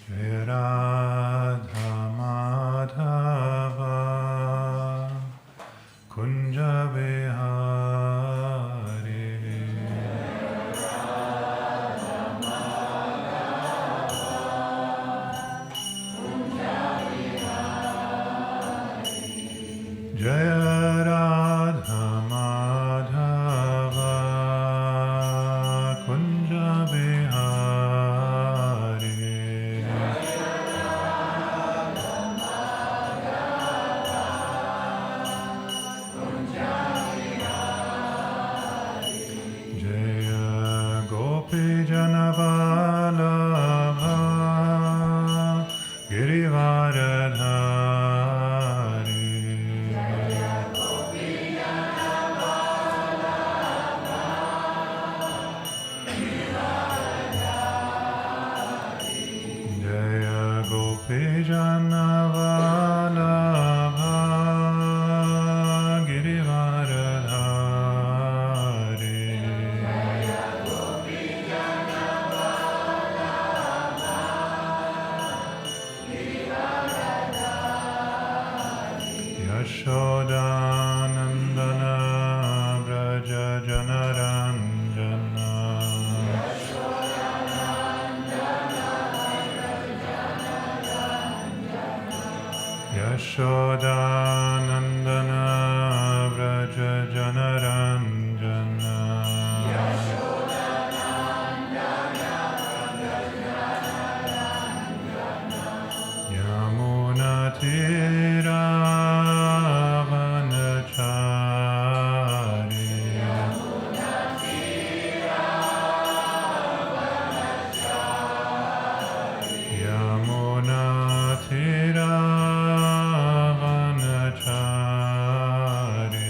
Jai Radha Madhava Kunja Vihari Jaya Radha Madhava Kunja Vihari Jaya Gopi Janavalabha Girivaradhari Jaya Gopi Janavalabha Girivaradhari Yashodanandana Braja Janaranjana Yashodanandana Braja Janaranjana Yamuna Tiravanachari Yamuna Tiravanachari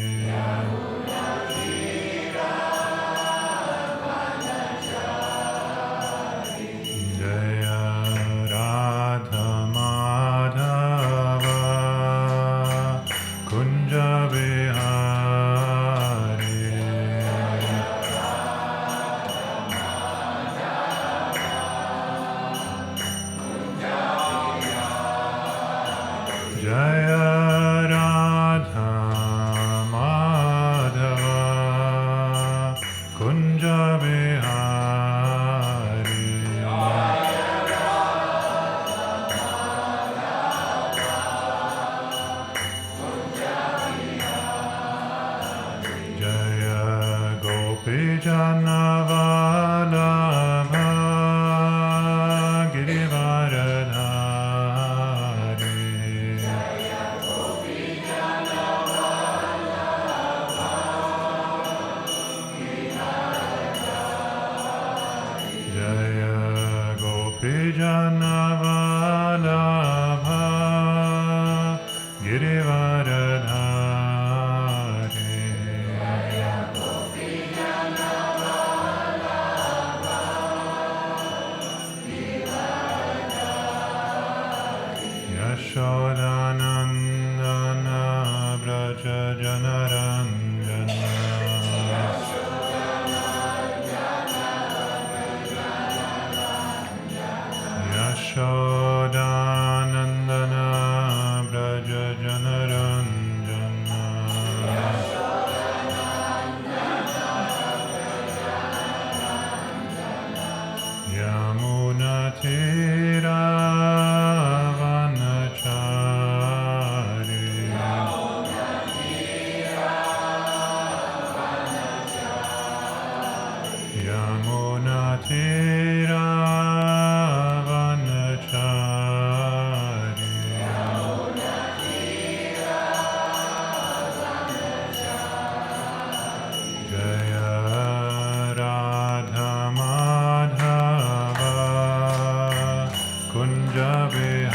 Jaya Radha Madhava Kunja Vihari Jaya Radha Madhava Kunja Vihari Jaya Gopi Janavalabha Girivaradhari Jaya Gopi Janavalabha Girivaradhari Yashodanandana Braja Janaranjana Yashodanandana Braja Janaranjana Yamuna Tiravanachari Yamuna Tiravanachari Jaya Radha Madhava Kunja Vihari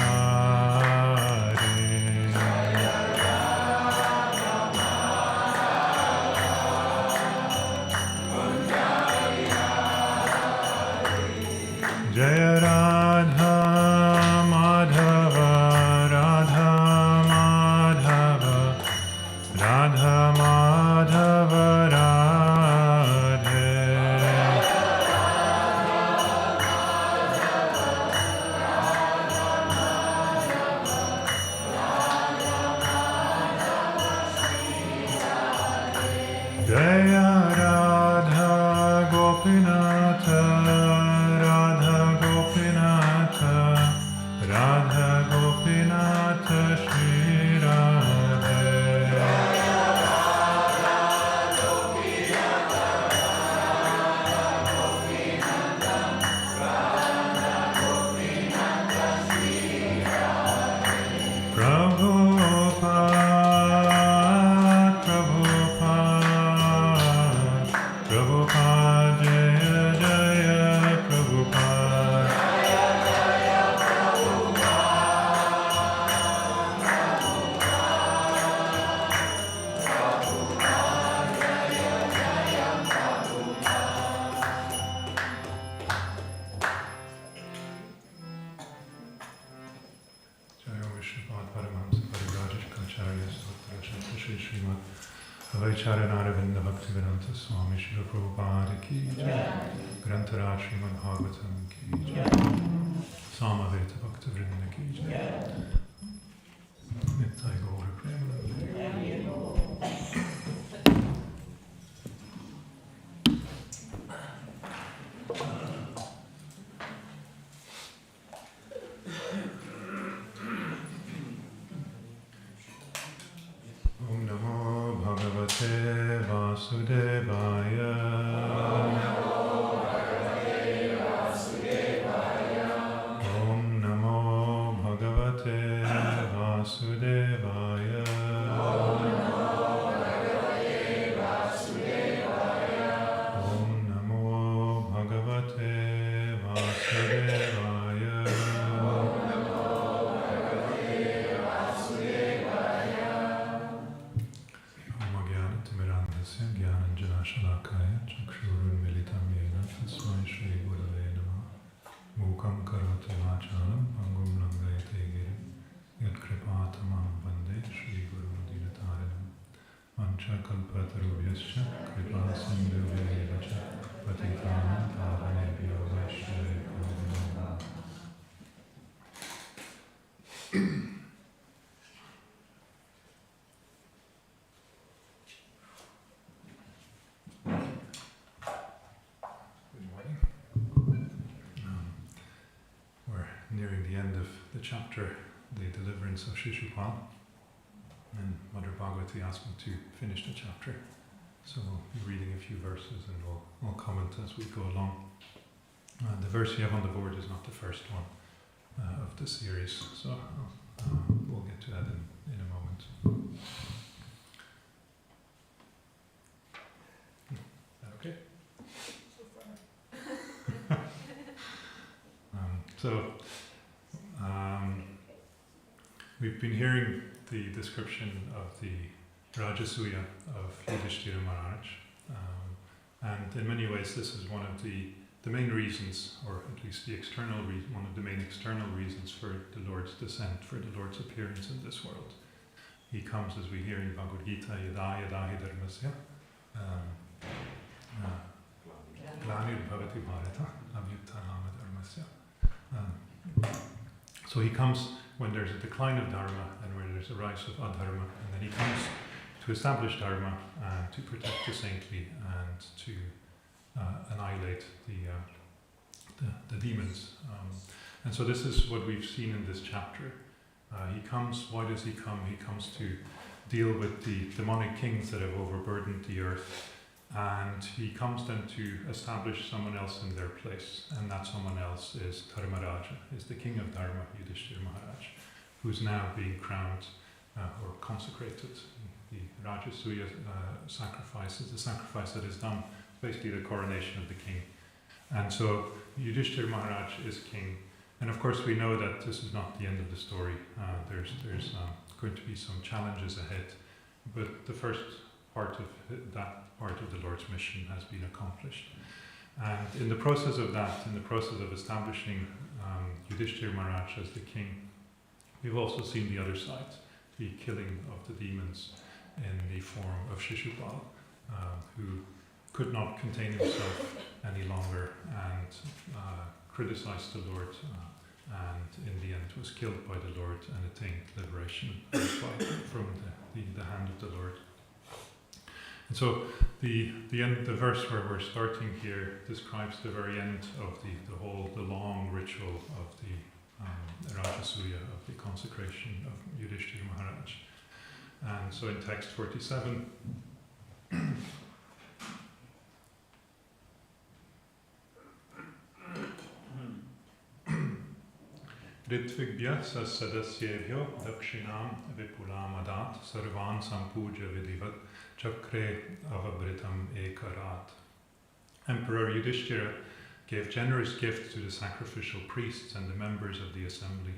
Jaya Radha Madhava Radha Madhava Radha Madhava Radhe Vishnupad Paramahamsa Radhadesh Acharya Stotra Shri Srimad Avaichara Naravinda Bhaktivedanta Swami Srila Prabhupada Ki Jai Grantaraj Srimad Bhagavatam Ki Jai Samaveta Bhaktivinoda Ki Jai Nittai Gaura Premanande. Om Namo Bhagavate Vasudevaya. Om Namo Bhagavate Vasudevaya. Om Namo Bhagavate Vasudevaya. Omagyanatimirandhasya Gyananjanashalakaya Chakshurunmilitam Yena Tasmai Shri Gurave Namah. Mukam karoti vachalam pangum langayate girim yatkripatamam vande Shri Guru Dinataranam. Mancha kalpatarubhyascha kripa sindhuvya cha patitanam pavanebhyo vaishnavebhyo namo namaः. Good morning. We're nearing the end of the chapter, the deliverance of Shishupal, and Mother Bhagavati asked me to finish the chapter. So we'll be reading a few verses and we'll comment as we go along. The verse you have on the board is not the first one of the series, so we'll get to that in a moment. Is that okay? We've been hearing the description of the Rajasuya of Yudhishthira Maharaj, and in many ways this is one of the main reasons, or at least one of the main external reasons for the Lord's descent, for the Lord's appearance in this world. He comes, as we hear in Bhagavad Gita, Yada Yada Hi Dharmasya Glanir Bhavati Bharata Abhyuttana Dharmasya. So he comes when there's a decline of Dharma and when there's a rise of Adharma, and then he comes to establish Dharma and to protect the saintly and to annihilate the demons. And so this is what we've seen in this chapter. He comes, why does he come? He comes to deal with the demonic kings that have overburdened the earth, and he comes then to establish someone else in their place, and that someone else is Dharmaraja, is the king of Dharma, Yudhishthira Maharaj, who's now being crowned or consecrated. The Rajasuya sacrifice is the sacrifice that is done, basically the coronation of the king. And so Yudhishthira Maharaj is king, and of course we know that this is not the end of the story. There's going to be some challenges ahead, but the first part of that part of the Lord's mission has been accomplished. And in the process of that, in the process of establishing Yudhishthira Maharaj as the king, we've also seen the other side, the killing of the demons in the form of Shishupal, who could not contain himself any longer and criticized the Lord, and in the end was killed by the Lord and attained liberation from the hand of the Lord. And so the verse where we're starting here describes the very end of the long ritual of the Rajasuya, of the consecration of Yudhishthira Maharaj. And so in text 47, Ritvigya sadasyevyo dakshinam vipulam adat sarvan sampuja vidivat chakre avabritam ekarat. Emperor Yudhishthira gave generous gifts to the sacrificial priests and the members of the assembly,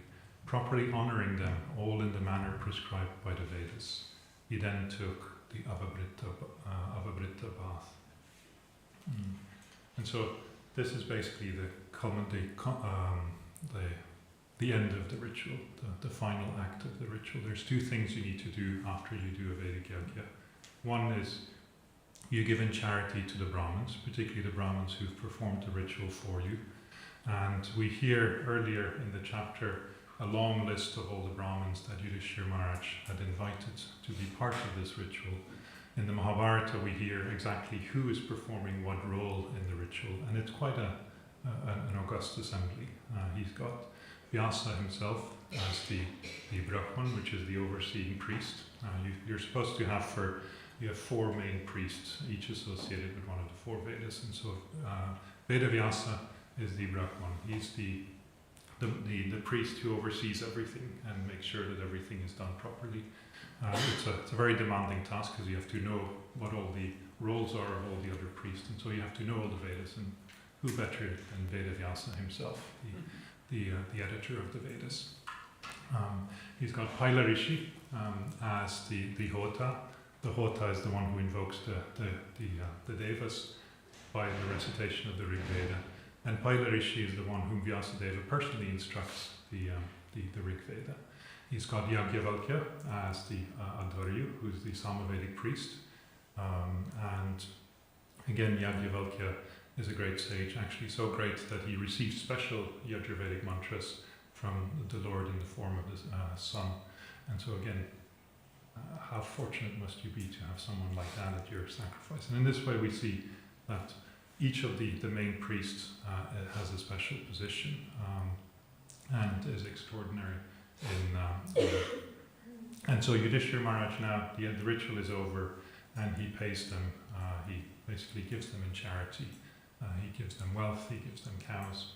properly honoring them all in the manner prescribed by the Vedas. He then took the avabrita bath. And so this is basically the the end of the ritual, the final act of the ritual. There's two things you need to do after you do a Vedic yajna. One is you give in charity to the Brahmins, particularly the Brahmins who've performed the ritual for you. And we hear earlier in the chapter a long list of all the Brahmins that Yudhishthira Maharaj had invited to be part of this ritual. In the Mahabharata we hear exactly who is performing what role in the ritual, and it's quite an august assembly. He's got Vyasa himself as the Brahman, which is the overseeing priest. You're supposed to have you have four main priests, each associated with one of the four Vedas, and so Veda Vyasa is the Brahman. He's the priest who oversees everything and makes sure that everything is done properly. It's a very demanding task because you have to know what all the roles are of all the other priests, and so you have to know all the Vedas, and who better than Veda Vyasa himself, the editor of the Vedas. He's got Paila Rishi as the Hota. The Hota is the one who invokes the Devas by the recitation of the Rig Veda. And Paila Rishi is the one whom Vyasadeva personally instructs the Rig Veda. He's got Yajnavalkya as the Adharyu, who's the Samavedic priest. And again, Yajnavalkya is a great sage, actually so great that he received special Yajurvedic mantras from the Lord in the form of the sun. And so again, how fortunate must you be to have someone like that at your sacrifice. And in this way we see that each of the main priests has a special position and is extraordinary and so Yudhishthira Maharaj now, the ritual is over and he pays them, he basically gives them in charity. He gives them wealth, he gives them cows.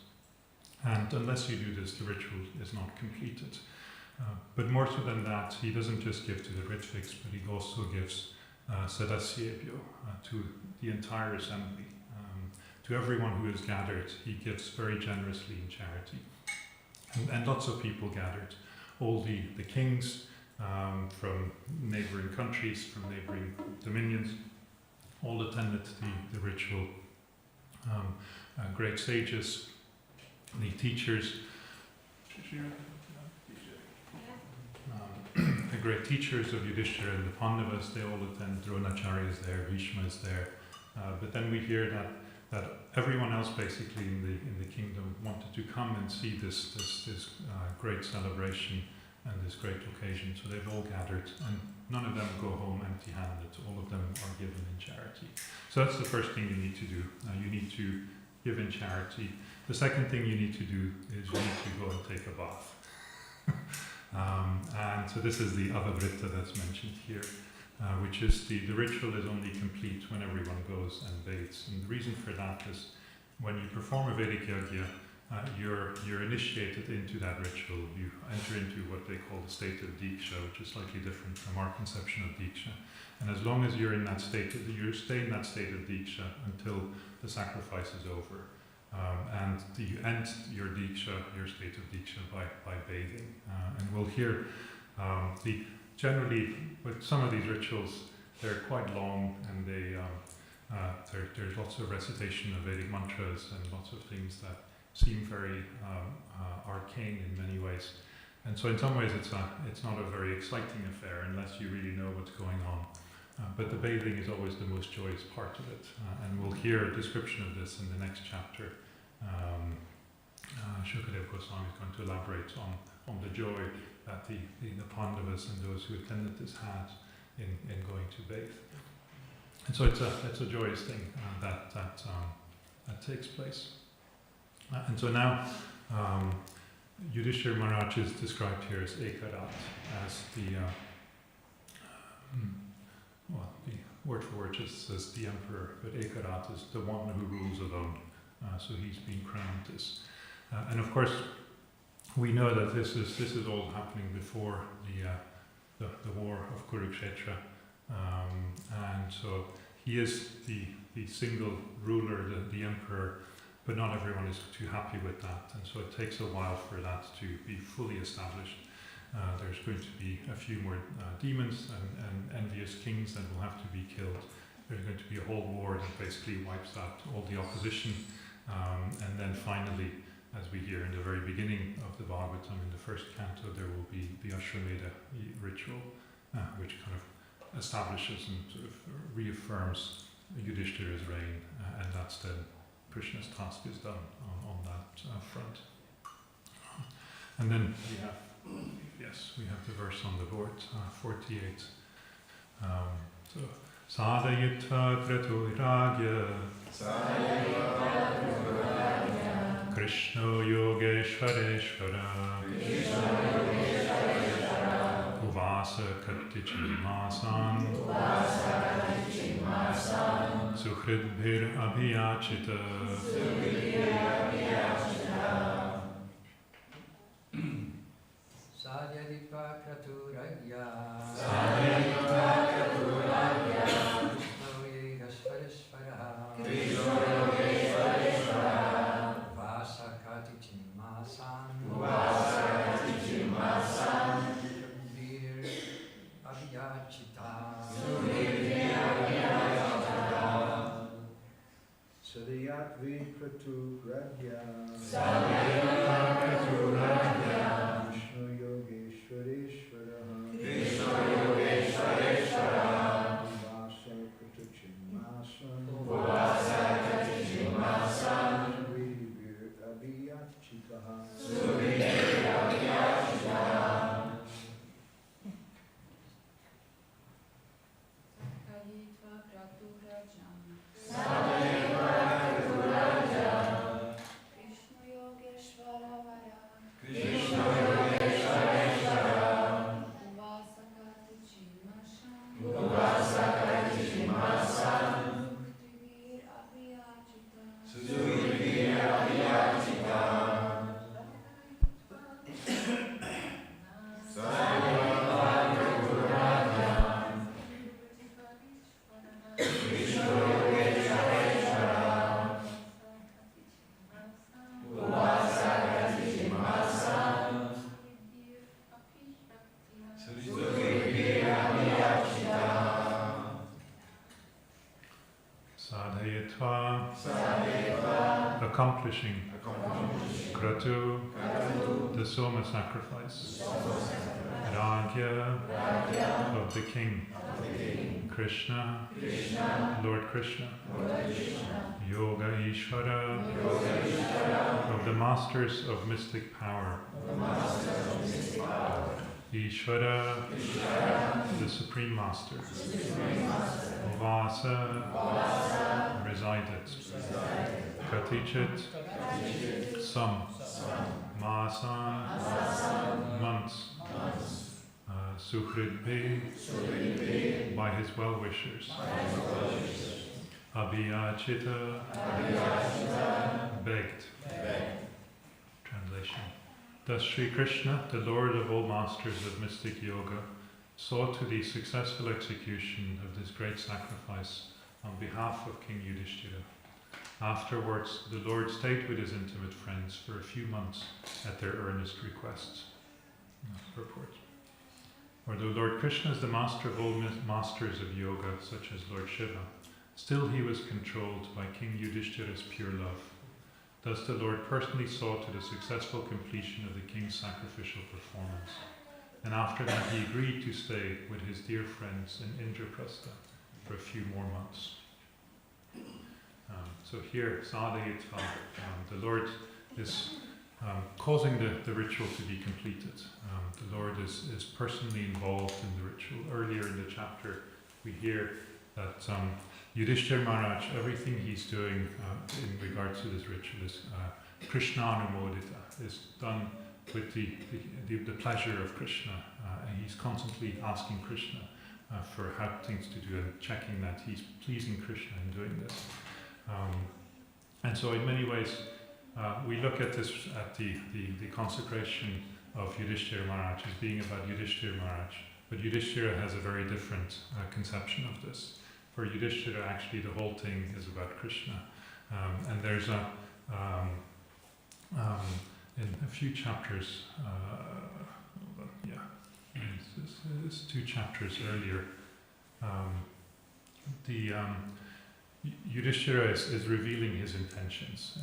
And unless you do this, the ritual is not completed. But more so than that, he doesn't just give to the Ritviks, but he also gives Sadasyebhyo to the entire assembly. To everyone who is gathered, he gives very generously in charity. And lots of people gathered. All the kings from neighbouring countries, from neighbouring dominions, all attended the ritual. Great sages, the teachers, the great teachers of Yudhishthira and the Pandavas, they all attend. Dronacharya is there, Bhishma is there. But then we hear that everyone else basically in the kingdom wanted to come and see this great celebration and this great occasion. So they've all gathered, and none of them go home empty-handed. All of them are given in charity. So that's the first thing you need to do. You need to give in charity. The second thing you need to do is you need to go and take a bath. And so this is the Avavrita that's mentioned here, which is the ritual is only complete when everyone goes and bathes. And the reason for that is when you perform a Vedic yajna, you're initiated into that ritual. You enter into what they call the state of Diksha, which is slightly different from our conception of Diksha. And as long as you're in that state, you stay in that state of Diksha until the sacrifice is over. And you end your Diksha, your state of Diksha, by bathing. And we'll hear generally with some of these rituals, they're quite long, and there's lots of recitation of Vedic mantras and lots of things that seem very arcane in many ways. And so in some ways it's not a very exciting affair unless you really know what's going on. But the bathing is always the most joyous part of it. And we'll hear a description of this in the next chapter. Shukadeva Goswami is going to elaborate on the joy that the Pandavas and those who attended this had in going to bathe. And so it's a joyous thing that takes place. And so now Yudhishthira Maharaj is described here as Ekarat, as the word for word just says the emperor, but Ekarat is the one who rules alone. So he's been crowned this. And of course, we know that this is all happening before the war of Kurukshetra. And so he is the single ruler, the emperor, but not everyone is too happy with that. And so it takes a while for that to be fully established. There's going to be a few more demons and envious kings that will have to be killed. There's going to be a whole war that basically wipes out all the opposition. And then finally, as we hear in the very beginning of the Bhagavatam, in the first canto, there will be the Ashwamedha ritual, which kind of establishes and sort of reaffirms Yudhishthira's reign, and that's then Krishna's task is done on that front. And then we have the verse on the board, 48. So, Sadayitva Kraturagya Krishno Yogeshwareshwara Uvasa Katichimasan Suhridbhir Abhiyachita. Sadhyaditva Kraturagya Krishno Yogeshwareshwara Vasa Katichimasan Suhridbhir Abhiyachita. Sadhyatvi Kraturagya Krishno Yogeshwareshwara Vasa Katichimasan Suhridbhir Abhiyachita. Accomplishing Kratu, the Soma sacrifice, Ragya, of the king, Krishna, Lord Krishna, Yoga Ishvara, of the masters of mystic power, Ishvara, the supreme master, Vasa, resided, Katichit, some, Masan, months, Suhridbhi, by his well-wishers, Abhiyachita, begged. Translation. Thus Sri Krishna, the Lord of all masters of mystic yoga, saw to the successful execution of this great sacrifice on behalf of King Yudhishthira. Afterwards, the Lord stayed with his intimate friends for a few months at their earnest requests. Purport. Although Lord Krishna is the master of all masters of yoga, such as Lord Shiva, still he was controlled by King Yudhishthira's pure love. Thus the Lord personally saw to the successful completion of the king's sacrificial performance. And after that he agreed to stay with his dear friends in Indraprastha for a few more months. So here, Sadayitva, the Lord is causing the ritual to be completed. The Lord is personally involved in the ritual. Earlier in the chapter, we hear that Yudhishthira Maharaj, everything he's doing in regards to this ritual is Krishna Anumodita, is done with the pleasure of Krishna. And he's constantly asking Krishna for how things to do and checking that he's pleasing Krishna in doing this. And so in many ways, we look at this, at the consecration of Yudhishthira Maharaj as being about Yudhishthira Maharaj. But Yudhishthira has a very different conception of this. For Yudhishthira, actually, the whole thing is about Krishna. And there's in a few chapters, it's 2 chapters earlier, Yudhishthira is revealing his intentions,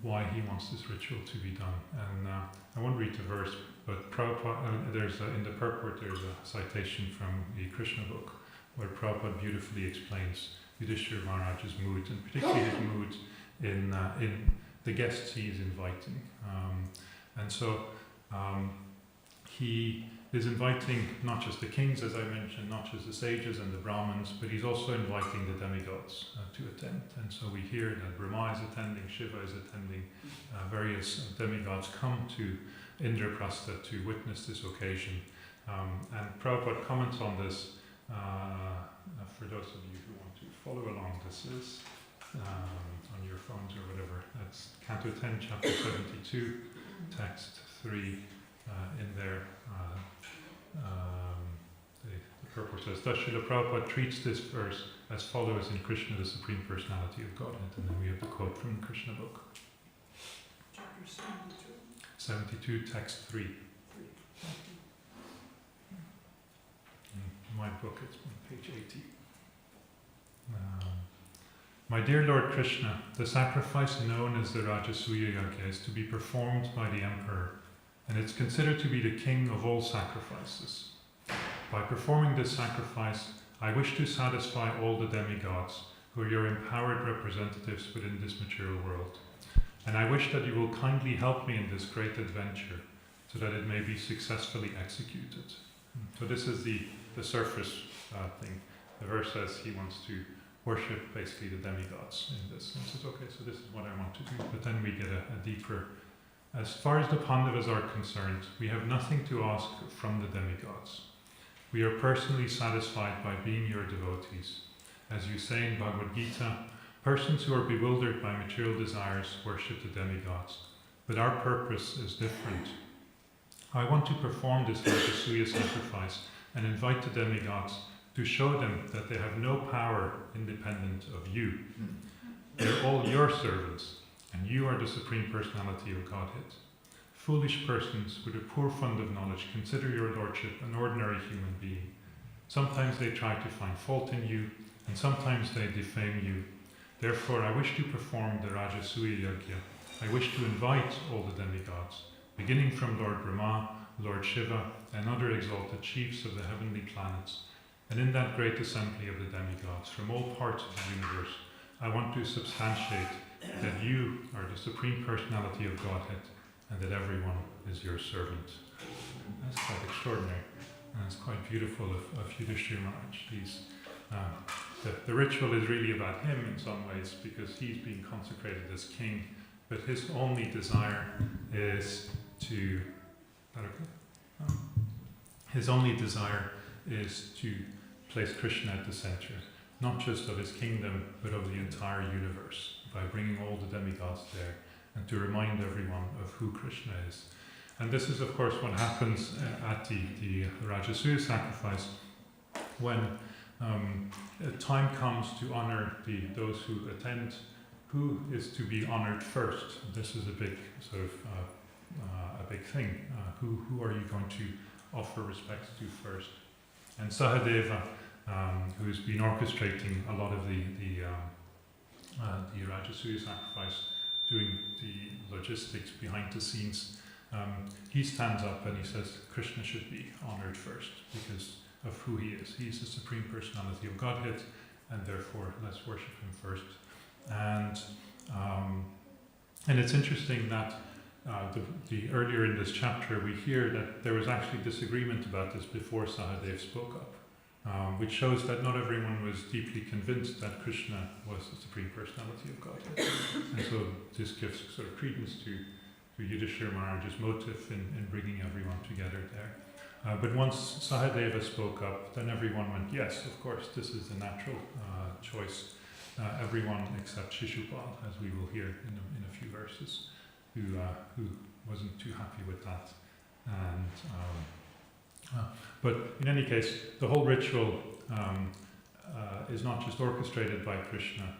why he wants this ritual to be done. And I won't read the verse, but Prabhupada, in the purport there's a citation from the Krishna book where Prabhupada beautifully explains Yudhishthira Maharaj's mood, and particularly his mood in the guests he is inviting. And so he is inviting not just the kings, as I mentioned, not just the sages and the Brahmins, but he's also inviting the demigods to attend. And so we hear that Brahma is attending, Shiva is attending, various demigods come to Indraprastha to witness this occasion. And Prabhupada comments on this, for those of you who want to follow along, this is on your phones or whatever, that's Canto 10, Chapter 72, Text 3 in there. The purport says, thus Srila Prabhupada treats this verse as follows in Krishna, the Supreme Personality of Godhead. And then we have the quote from the Krishna book. Chapter 72. 72, text 3. In my book, it's on page 80. My dear Lord Krishna, the sacrifice known as the Rajasuya Yajna is to be performed by the emperor, and it's considered to be the king of all sacrifices. By performing this sacrifice, I wish to satisfy all the demigods who are your empowered representatives within this material world. And I wish that you will kindly help me in this great adventure so that it may be successfully executed. So this is the surface thing. The verse says he wants to worship basically the demigods in this. And he says, okay, so this is what I want to do. But then we get a deeper. As far as the Pandavas are concerned, we have nothing to ask from the demigods. We are personally satisfied by being your devotees. As you say in Bhagavad Gita, persons who are bewildered by material desires worship the demigods, but our purpose is different. I want to perform this Rajasuya sacrifice and invite the demigods to show them that they have no power independent of you. They're all your servants, and you are the Supreme Personality of Godhead. Foolish persons with a poor fund of knowledge consider your lordship an ordinary human being. Sometimes they try to find fault in you, and sometimes they defame you. Therefore, I wish to perform the Rajasuya Yajna. I wish to invite all the demigods, beginning from Lord Brahma, Lord Shiva, and other exalted chiefs of the heavenly planets. And in that great assembly of the demigods from all parts of the universe, I want to substantiate that you are the Supreme Personality of Godhead, and that everyone is your servant. That's quite extraordinary, and it's quite beautiful of Yudhishthira Maharaj. The ritual is really about him in some ways, because he's being consecrated as king, but his only desire is to place Krishna at the center, not just of his kingdom, but of the entire universe, by bringing all the demigods there, and to remind everyone of who Krishna is. And this is, of course, what happens at the Rajasuya sacrifice, when time comes to honor those who attend. Who is to be honored first? This is a big sort of a big thing. Who are you going to offer respects to first? And Sahadeva, who's been orchestrating a lot of the Rajasuya sacrifice, doing the logistics behind the scenes, he stands up and he says Krishna should be honored first because of who he is. He's the Supreme Personality of Godhead, and therefore let's worship him first. And it's interesting that the earlier in this chapter we hear that there was actually disagreement about this before Sahadeva spoke up, which shows that not everyone was deeply convinced that Krishna was the Supreme Personality of Godhead. And so this gives sort of credence to Yudhishthira Maharaj's motive in bringing everyone together there. But once Sahadeva spoke up, then everyone went, yes, of course, this is the natural choice. Everyone except Shishupal, as we will hear in a few verses, who wasn't too happy with that. But in any case, the whole ritual is not just orchestrated by Krishna,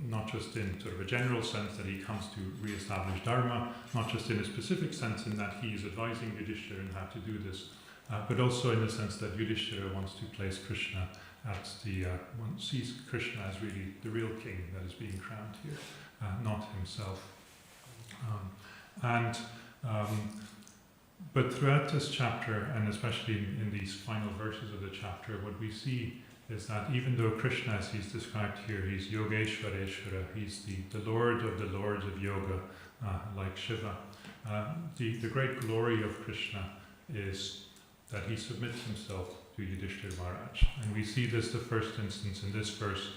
not just in sort of a general sense that he comes to re-establish Dharma, not just in a specific sense in that he is advising Yudhishthira on how to do this, but also in the sense that Yudhishthira wants to place Krishna at sees Krishna as really the real king that is being crowned here, not himself. But throughout this chapter, and especially in these final verses of the chapter, what we see is that even though Krishna, as he's described here, he's Yogeshwareshwara, he's the Lord of the Lords of Yoga, like Shiva. The great glory of Krishna is that he submits himself to Yudhishthira Maharaj. And we see this the first instance in this verse,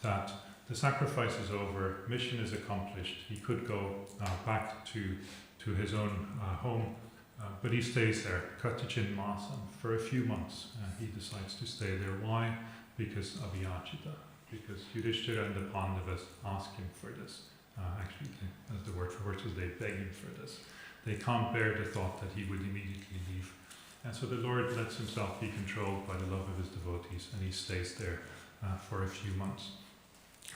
that the sacrifice is over, mission is accomplished. He could go back to his own home, but he stays there, Katichin Masam, for a few months. He decides to stay there. Why? Because Abhiyachita, because Yudhishthira and the Pandavas ask him for this. Actually, as the word for word is, they beg him for this. They can't bear the thought that he would immediately leave. And so the Lord lets himself be controlled by the love of his devotees, and he stays there for a few months.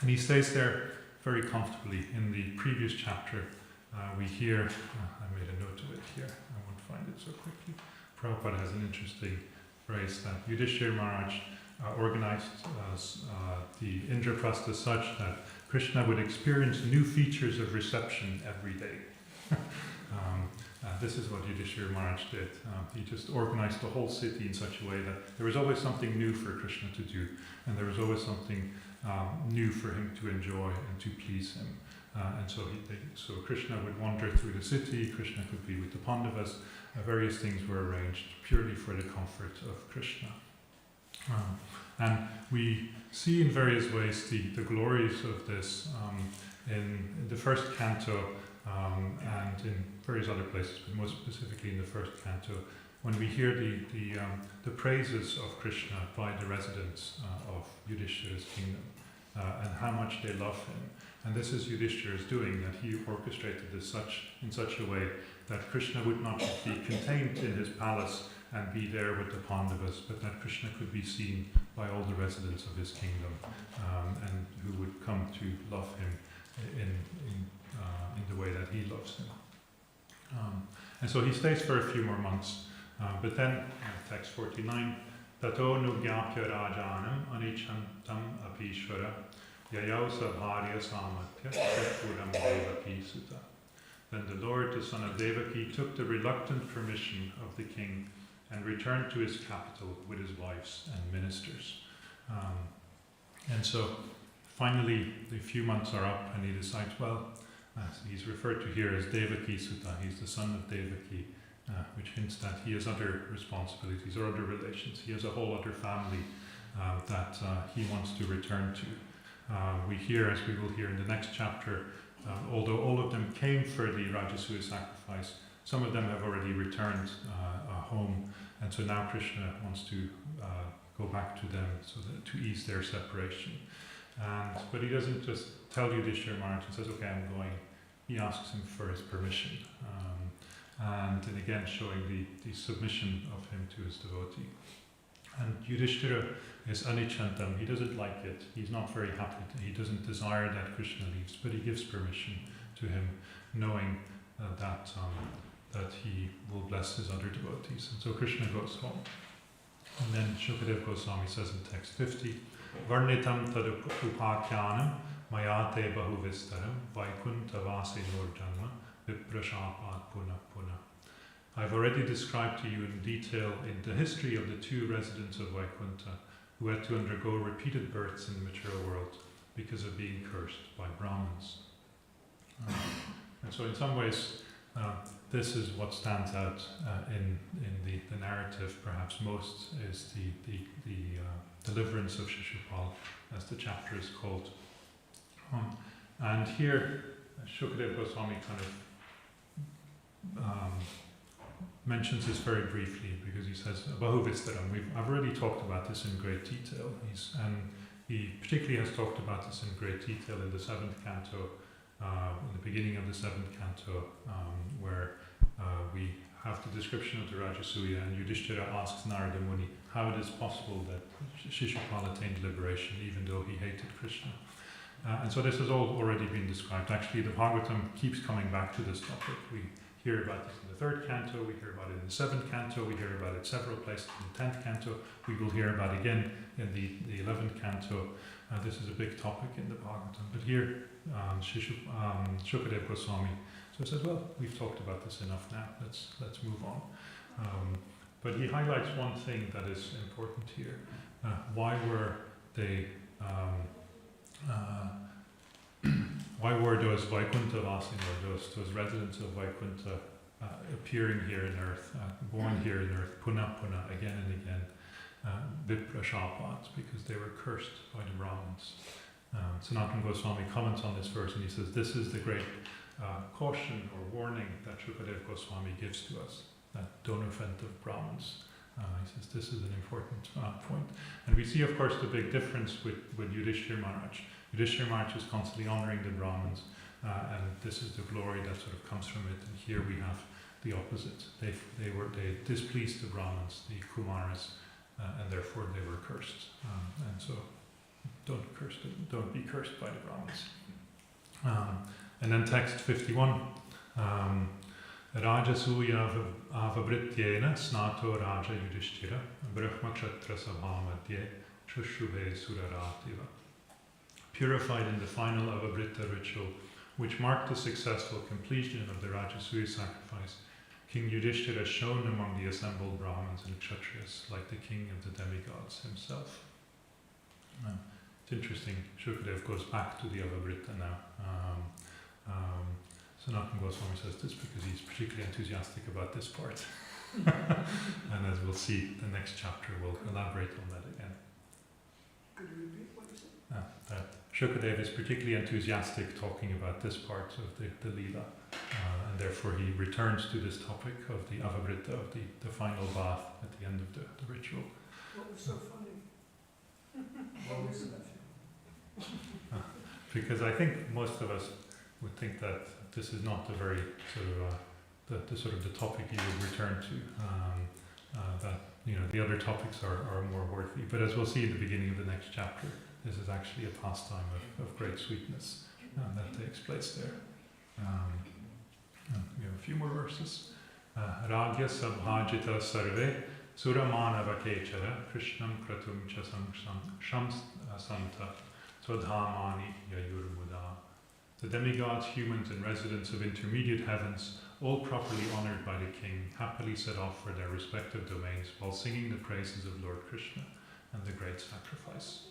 And he stays there very comfortably. In the previous chapter, we hear, I made a note of it here, I won't find it so quickly. Prabhupada has an interesting phrase that Yudhishthira Maharaj organized the Indraprastha such that Krishna would experience new features of reception every day. This is what Yudhishthira Maharaj did. He just organized the whole city in such a way that there was always something new for Krishna to do, and there was always something new for him to enjoy and to please him. And so Krishna would wander through the city, Krishna could be with the Pandavas, various things were arranged purely for the comfort of Krishna. And we see in various ways the glories of this in the first canto and in various other places, but most specifically in the first canto, when we hear the praises of Krishna by the residents of Yudhishthira's kingdom and how much they love him. And this is Yudhishthira's doing, that he orchestrated this in such a way that Krishna would not be contained in his palace and be there with the Pandavas, but that Krishna could be seen by all the residents of his kingdom, and who would come to love him in the way that he loves him. And so he stays for a few more months, but then, text 49, Tato nugyapya rajanam anichantam apishvara yayau sabharya samatya chapuram devaki sutta. Then the Lord, the son of Devaki, took the reluctant permission of the king and returned to his capital with his wives and ministers. And so finally the few months are up and he decides, well, he's referred to here as Devaki Sutta, he's the son of Devaki, which hints that he has other responsibilities or other relations. He has a whole other family that he wants to return to. We hear, as we will hear in the next chapter, although all of them came for the Rajasuya sacrifice, some of them have already returned home, and so now Krishna wants to go back to them so that to ease their separation. But he doesn't just tell Yudhishthira Maharaj and says, okay, I'm going. He asks him for his permission, and again showing the submission of him to his devotee. And Yudhishthira is anichantam, he doesn't like it, he's not very happy, he doesn't desire that Krishna leaves, but he gives permission to him, knowing that he will bless his other devotees. And so Krishna goes home. And then Shukadeva Goswami says in text 50, Varnitam tadupakyanam mayate bahuvistaram vaikunta vasinur janma viprashapat puna puna. I've already described to you in detail in the history of the two residents of Vaikunta who had to undergo repeated births in the material world because of being cursed by Brahmins. And so in some ways, this is what stands out in the narrative perhaps most, is the deliverance of Shishupal, as the chapter is called. And here Shukadeva Goswami kind of mentions this very briefly, because he says Bahuvistaram. I've already talked about this in great detail. He particularly has talked about this in great detail in the 7th canto, in the beginning of the 7th canto, where we have the description of the Rajasuya, and Yudhishthira asks Narada Muni how it is possible that Shishupal attained liberation even though he hated Krishna. And so this has all already been described. Actually, the Bhagavatam keeps coming back to this topic. hear about it in the 3rd canto, we hear about it in the 7th canto, we hear about it several places in the 10th canto, we will hear about it again in the 11th canto. This is a big topic in the Bhagavatam. But here, Shukadeva Goswami says, well, we've talked about this enough now, let's move on. But he highlights one thing that is important here. Why were they, why were those Vaikuntha Vasin, or those residents of Vaikuntha appearing here in earth, born here in earth, puna puna, again and again, Viprashapat, because they were cursed by the Brahmins. Sanatana Goswami comments on this verse and he says, this is the great caution or warning that Shukadeva Goswami gives to us, that don't offend the Brahmins. He says this is an important point. And we see, of course, the big difference with Yudhishthira Maharaj. Yudhishthira Maharaj is constantly honoring the Brahmins, and this is the glory that sort of comes from it. And here we have the opposite. They displeased the Brahmins, the Kumaras, and therefore they were cursed. And so don't be cursed by the Brahmins. And then text 51. Rajasuya avavrityena snato raja yudhishthira brahmakshatra sabhamadye shushubhe surarativa. Purified in the final avavrita ritual, which marked the successful completion of the Rajasuya sacrifice, King Yudhishthira shone among the assembled Brahmins and Kshatriyas like the king of the demigods himself. It's interesting, Shukadev goes back to the avavrita now. Sanatana Goswami says this because he's particularly enthusiastic about this part. And as we'll see, the next chapter will elaborate on that again. Could you repeat what you said? That Shukadev is particularly enthusiastic talking about this part of the Leela. And therefore he returns to this topic of the avavrita, of the final bath at the end of the ritual. What was so funny? What was that? Because I think most of us would think that this is not the very sort of the topic you would return to. That the other topics are more worthy. But as we'll see in the beginning of the next chapter, this is actually a pastime of great sweetness that takes place there. We have a few more verses. Ragya sabhajita sarve suramanava kechara krishnam kratum cha shams santa swadhamani yayurmuda. The demigods, humans, and residents of intermediate heavens, all properly honored by the king, happily set off for their respective domains while singing the praises of Lord Krishna and the great sacrifice.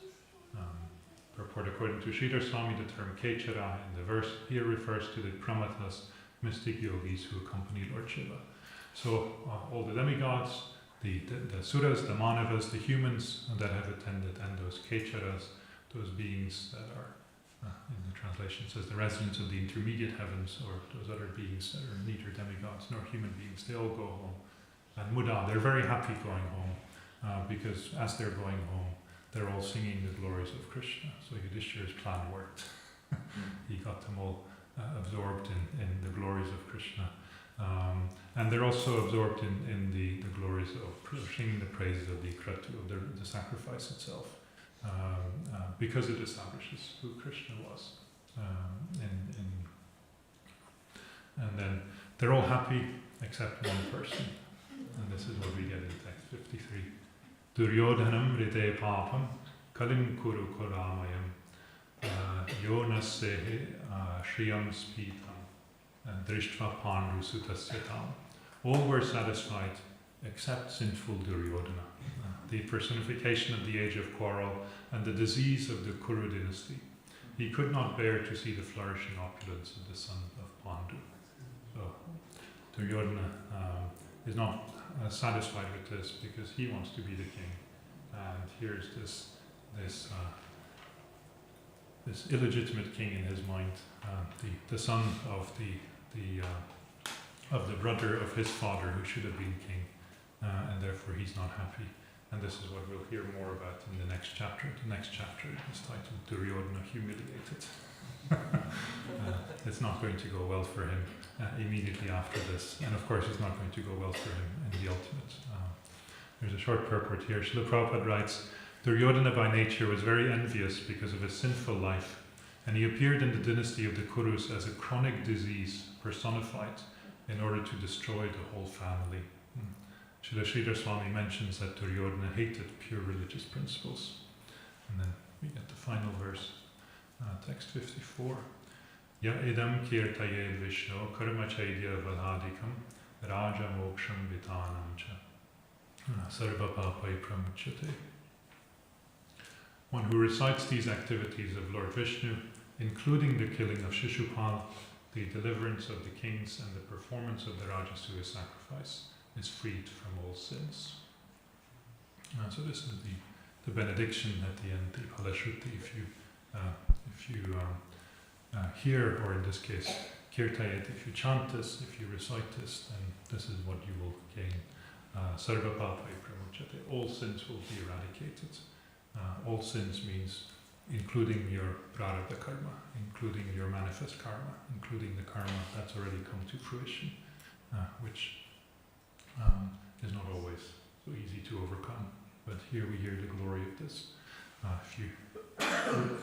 Purport: according to Sridhar Swami, the term Kechara in the verse here refers to the Pramathas, mystic yogis who accompany Lord Shiva. So all the demigods, the Suras, the Manavas, the humans that have attended, and those Kecharas, those beings that are, in the translation says, the residents of the intermediate heavens, or those other beings that are neither demigods nor human beings, they all go home. And Muda, they're very happy going home, because as they're going home, they're all singing the glories of Krishna. So Yudhishthira's plan worked. He got them all absorbed in the glories of Krishna. And they're also absorbed in the glories of singing the praises of the kratu, of the sacrifice itself, because it establishes who Krishna was. And then they're all happy except one person. And this is what we get in text 53. Duryodhanam rite papam kalim kuru kuramayam yonasehe shriyam spitam drishtva panru sutasyatam. All were satisfied except sinful Duryodhana, the personification of the age of quarrel and the disease of the Kuru dynasty. He could not bear to see the flourishing opulence of the son of Pandu. So Duryodhana is not satisfied with this because he wants to be the king, and here's this illegitimate king in his mind, the son of the brother of his father who should have been king, and therefore he's not happy. And this is what we'll hear more about in the next chapter. The next chapter is titled Duryodhana Humiliated. It's not going to go well for him immediately after this, and of course it's not going to go well for him in the ultimate. There's a short purport here. Srila Prabhupada writes, Duryodhana by nature was very envious because of his sinful life, and he appeared in the dynasty of the Kurus as a chronic disease personified in order to destroy the whole family. Srila Sridhar Swami mentions that Duryodhana hated pure religious principles. And then we get the final verse, text 54. Ya idam kirtayed Vishnu karma chaidya valhadikam raja moksham vitanam cha sarva papai pramuchyate. One who recites these activities of Lord Vishnu, including the killing of Shishupal, the deliverance of the kings, and the performance of the Rajasuya sacrifice, is freed from all sins. So this is the benediction at the end, the Palashruti. If you hear, or in this case, kirtayet, if you chant this, if you recite this, then this is what you will gain. Sarva papai pramuchyate. All sins will be eradicated. All sins means including your prarabdha karma, including your manifest karma, including the karma that's already come to fruition, which is not always so easy to overcome. But here we hear the glory of this.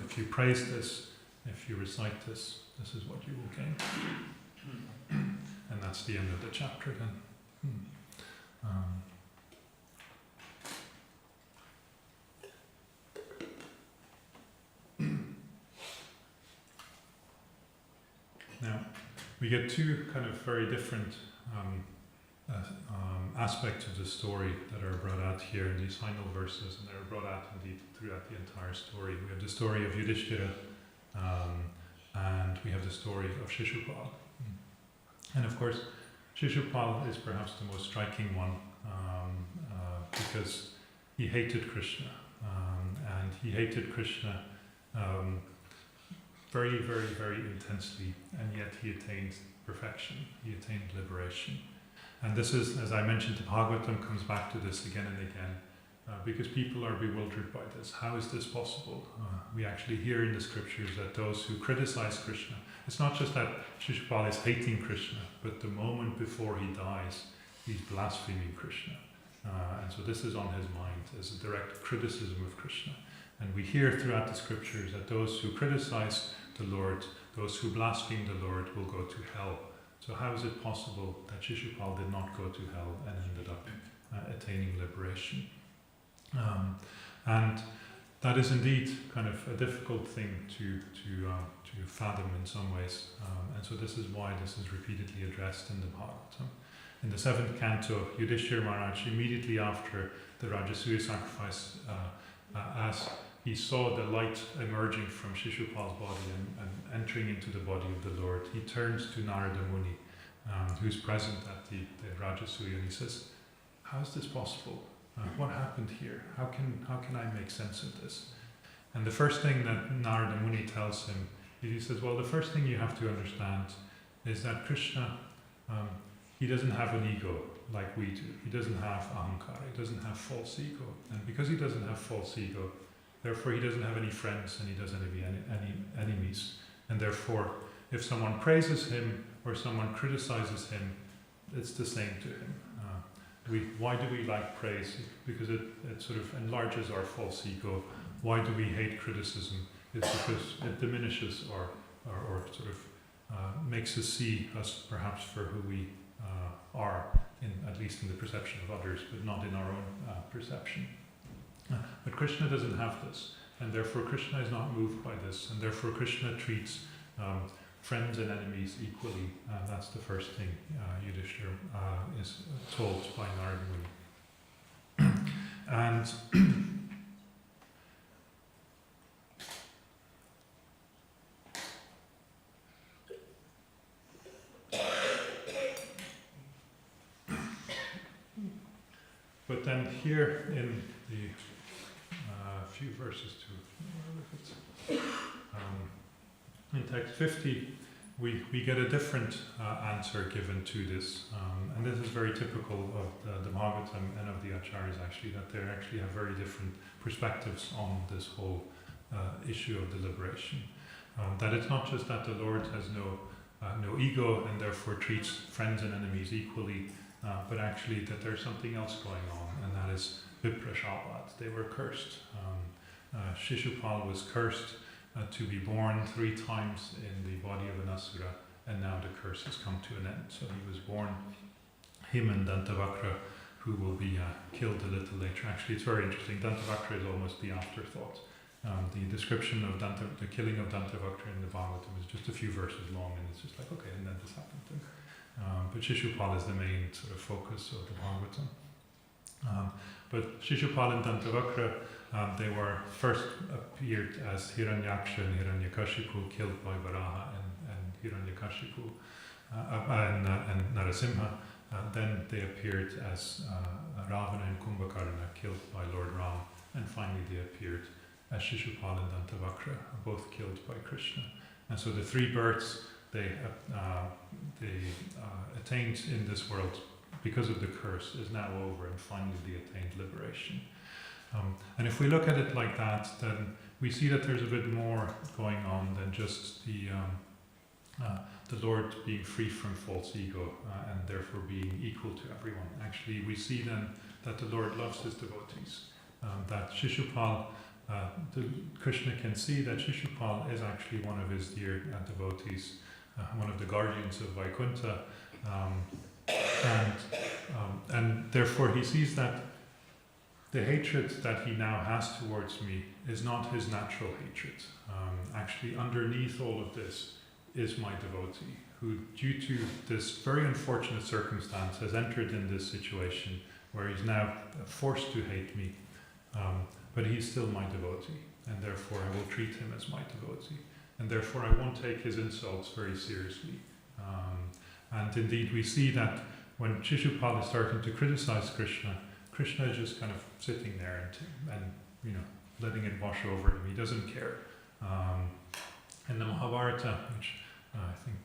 If you praise this, if you recite this, this is what you will gain. And that's the end of the chapter then. Now, we get two kind of very different aspects of the story that are brought out here in these final verses, and they're brought out indeed throughout the entire story. We have the story of Yudhishthira, and we have the story of Shishupal. And of course, Shishupal is perhaps the most striking one, because he hated Krishna, and he hated Krishna very, very, very intensely, and yet he attained perfection, he attained liberation. And this is, as I mentioned, the Bhagavatam comes back to this again and again, because people are bewildered by this. How is this possible? We actually hear in the scriptures that those who criticize Krishna, it's not just that Shishupal is hating Krishna, but the moment before he dies, he's blaspheming Krishna. And so this is on his mind as a direct criticism of Krishna. And we hear throughout the scriptures that those who criticize the Lord, those who blaspheme the Lord, will go to hell. So how is it possible that Shishupal did not go to hell and ended up attaining liberation? And that is indeed kind of a difficult thing to fathom in some ways. And so this is why this is repeatedly addressed in the Bhagavatam. In the 7th canto, Yudhishthira Maharaj, immediately after the Rajasuya sacrifice, as he saw the light emerging from Shishupal's body and entering into the body of the Lord, he turns to Narada Muni, who's present at the Rajasuya, and he says, how is this possible? What happened here? How can I make sense of this? And the first thing that Narada Muni tells him, he says, well, the first thing you have to understand is that Krishna, he doesn't have an ego like we do. He doesn't have ahankara, he doesn't have false ego. And because he doesn't have false ego, therefore he doesn't have any friends and he doesn't have any enemies. And therefore, if someone praises him or someone criticizes him, it's the same to him. Why do we like praise? Because it sort of enlarges our false ego. Why do we hate criticism? It's because it diminishes or sort of makes us see us perhaps for who we are, at least in the perception of others, but not in our own perception. But Krishna doesn't have this, and therefore Krishna is not moved by this, and therefore Krishna treats friends and enemies equally. That's the first thing Yudhishthira is told by Narada Muni. And but then here in the few verses in text 50, we get a different answer given to this, and this is very typical of the Bhagavatam and of the Acharyas actually, that they actually have very different perspectives on this whole issue of the liberation. That it's not just that the Lord has no ego and therefore treats friends and enemies equally, but actually that there's something else going on, and that is Viprashabad. They were cursed. Shishupal was cursed to be born 3 times in the body of an asura and now the curse has come to an end. So he was born, him and Dantavakra, who will be killed a little later. Actually, it's very interesting. Dantavakra is almost the afterthought. The description of the killing of Dantavakra in the Bhagavatam is just a few verses long, and it's just like, okay, and then this happened. But Shishupal is the main sort of focus of the Bhagavatam. But Shishupal and Dantavakra, they were first appeared as Hiranyaksha and Hiranyakashipu, killed by Varaha and Hiranyakashipu and Narasimha. Then they appeared as Ravana and Kumbhakarna, killed by Lord Ram. And finally they appeared as Shishupal and Dantavakra, both killed by Krishna. And so the three births they attained in this world because of the curse is now over, and finally they attained liberation. And if we look at it like that, then we see that there's a bit more going on than just the Lord being free from false ego and therefore being equal to everyone. Actually, we see then that the Lord loves his devotees. That Shishupal, Krishna can see that Shishupal is actually one of his dear devotees, one of the guardians of Vaikuntha, and therefore he sees that the hatred that he now has towards me is not his natural hatred. Actually, underneath all of this is my devotee, who, due to this very unfortunate circumstance, has entered in this situation where he's now forced to hate me, but he's still my devotee, and therefore I will treat him as my devotee, and therefore I won't take his insults very seriously. And indeed, we see that when Shishupal is starting to criticize Krishna, Krishna is just kind of sitting there and letting it wash over him. He doesn't care. In the Mahabharata, which I think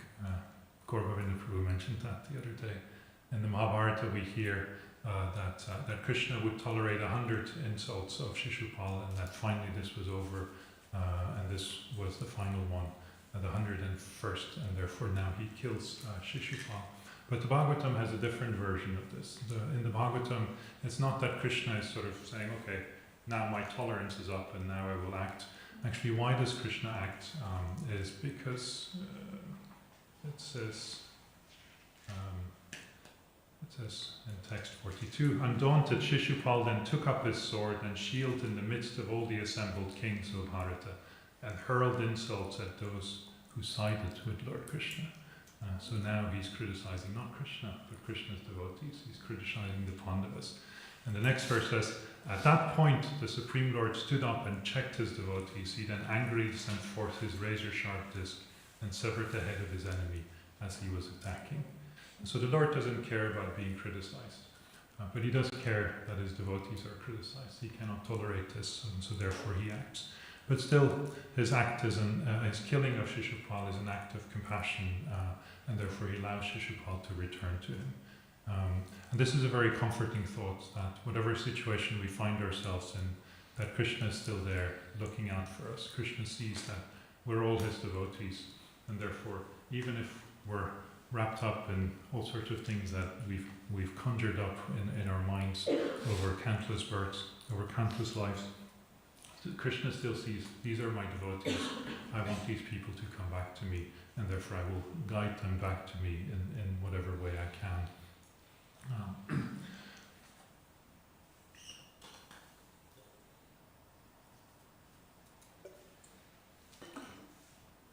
Gauragovinda Prabhu mentioned that the other day, in the Mahabharata we hear that Krishna would tolerate 100 insults of Shishupal, and that finally this was over, and this was the final one, the 101st, and therefore now he kills Shishupal. But the Bhagavatam has a different version of this. In the Bhagavatam, it's not that Krishna is sort of saying, okay, now my tolerance is up and now I will act. Actually, why does Krishna act? Is because it says in text 42, undaunted Shishupal then took up his sword and shield in the midst of all the assembled kings of Bharata, and hurled insults at those who sided with Lord Krishna. So now he's criticizing not Krishna, but Krishna's devotees. He's criticizing the Pandavas. And the next verse says, at that point the Supreme Lord stood up and checked his devotees. He then angrily sent forth his razor-sharp disc and severed the head of his enemy as he was attacking. And so the Lord doesn't care about being criticized, but he does care that his devotees are criticized. He cannot tolerate this, and so therefore he acts. But still, his act is his killing of Shishupal is an act of compassion, and therefore he allows Shishupal to return to him. And this is a very comforting thought, that whatever situation we find ourselves in, that Krishna is still there, looking out for us. Krishna sees that we're all his devotees, and therefore, even if we're wrapped up in all sorts of things that we've conjured up in our minds over countless births, over countless lives, Krishna still sees, these are my devotees, I want these people to come back to me, and therefore I will guide them back to me in whatever way I can.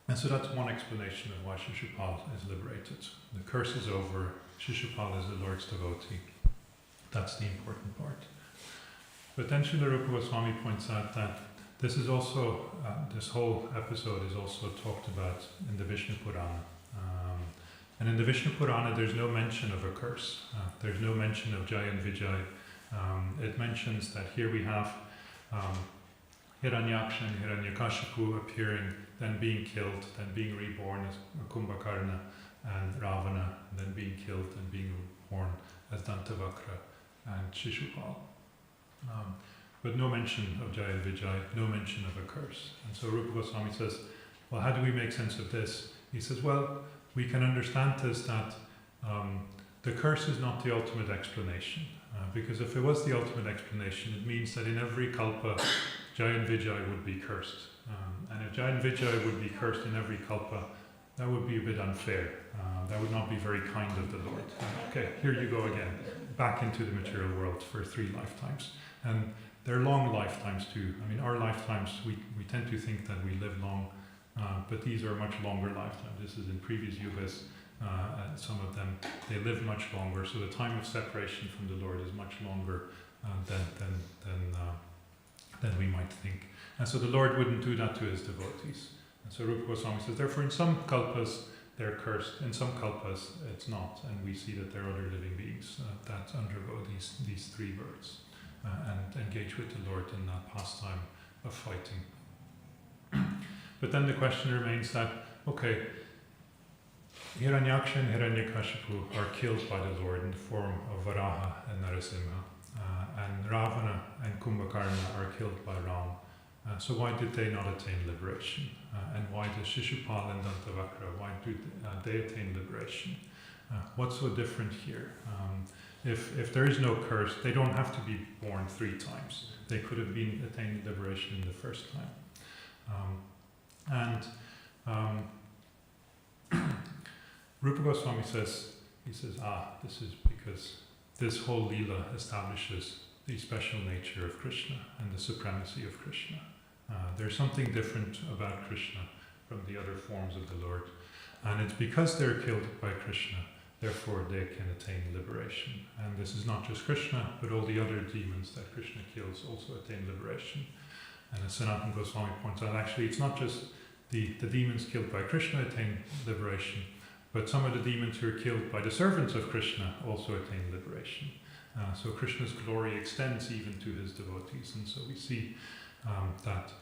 And so that's one explanation of why Shishupal is liberated. The curse is over, Shishupal is the Lord's devotee. That's the important part. But then Srila Rupa Goswami points out that this is also, this whole episode is also talked about in the Vishnu Purana. And in the Vishnu Purana there's no mention of a curse. There's no mention of Jai and Vijay. It mentions that here we have Hiranyaksha and Hiranyakashipu appearing, then being killed, then being reborn as Kumbhakarna and Ravana, and then being killed and being reborn as Dantavakra and Shishupal. But no mention of Jai and Vijay, no mention of a curse. And so Rupa Goswami says, well, how do we make sense of this? He says, well, we can understand this, that the curse is not the ultimate explanation. Because if it was the ultimate explanation, it means that in every kalpa, Jai and Vijay would be cursed. And if Jai and Vijay would be cursed in every kalpa, that would be a bit unfair. That would not be very kind of the Lord. Okay, here you go again, back into the material world for 3 lifetimes. And they're long lifetimes too. I mean, our lifetimes, we tend to think that we live long, but these are much longer lifetimes. This is in previous yugas. Some of them, they live much longer, so the time of separation from the Lord is much longer than we might think. And so the Lord wouldn't do that to his devotees. And so Rupa Goswami says, therefore in some kalpas they're cursed, in some kalpas it's not, and we see that there are other living beings that undergo these 3 births and engage with the Lord in that pastime of fighting. But then the question remains that, okay, Hiranyaksha and Hiranyakashipu are killed by the Lord in the form of Varaha and Narasimha, and Ravana and Kumbhakarna are killed by Ram. So why did they not attain liberation? And why does Shishupal and Dantavakra, why do they attain liberation? What's so different here? If there is no curse, they don't have to be born 3 times. They could have been attained liberation in the first time. Rupa Goswami says, this is because this whole Leela establishes the special nature of Krishna and the supremacy of Krishna. There's something different about Krishna from the other forms of the Lord. And it's because they're killed by Krishna, therefore they can attain liberation. And this is not just Krishna, but all the other demons that Krishna kills also attain liberation. And as Sanatana Goswami points out, actually it's not just the demons killed by Krishna attain liberation, but some of the demons who are killed by the servants of Krishna also attain liberation. So Krishna's glory extends even to his devotees, and so we see that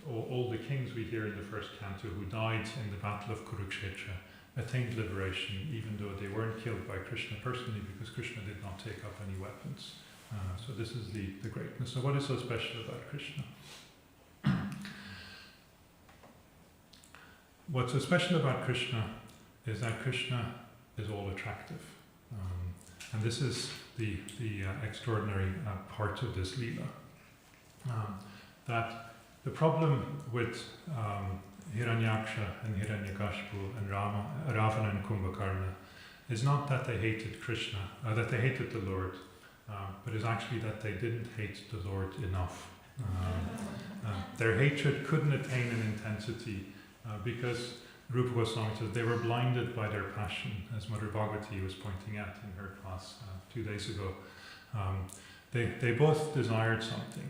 all the kings we hear in the first canto who died in the battle of Kurukshetra attained liberation, even though they weren't killed by Krishna personally, because Krishna did not take up any weapons. So this is the greatness. So what is so special about Krishna? What's so special about Krishna is that Krishna is all attractive. And this is the extraordinary part of this Leela. That the problem with Hiranyaksha and Hiranyakashipu and Ravana and Kumbhakarna is not that they hated Krishna, that they hated the Lord, but is actually that they didn't hate the Lord enough. Their hatred couldn't attain an intensity because Rupa Goswami says they were blinded by their passion, as Mother Bhagavati was pointing out in her class 2 days ago. They both desired something.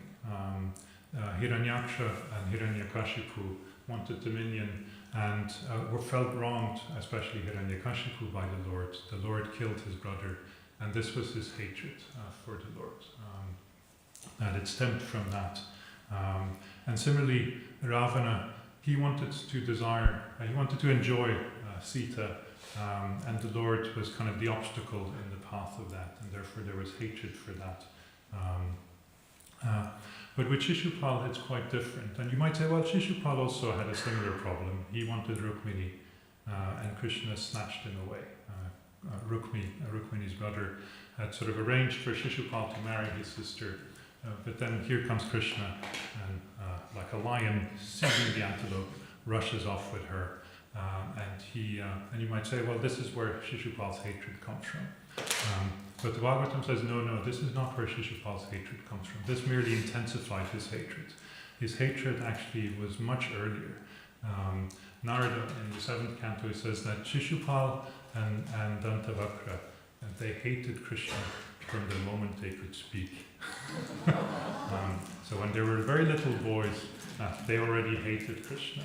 Hiranyaksha and Hiranyakashipu wanted dominion and felt wronged, especially Hiranyakashipu, by the Lord. The Lord killed his brother, and this was his hatred for the Lord. And it stemmed from that. And similarly, Ravana, he wanted to enjoy Sita, and the Lord was kind of the obstacle in the path of that, and therefore there was hatred for that. But with Shishupal, it's quite different. And you might say, well, Shishupal also had a similar problem. He wanted Rukmini, and Krishna snatched him away. Rukmini's brother had sort of arranged for Shishupal to marry his sister, but then here comes Krishna, and like a lion seizing the antelope, rushes off with her. And you might say, well, this is where Shishupal's hatred comes from. But the Bhagavatam says, no, this is not where Shishupal's hatred comes from. This merely intensified his hatred. His hatred actually was much earlier. Narada in the 7th canto says that Shishupal and Dantavakra, they hated Krishna from the moment they could speak. So when they were very little boys, they already hated Krishna.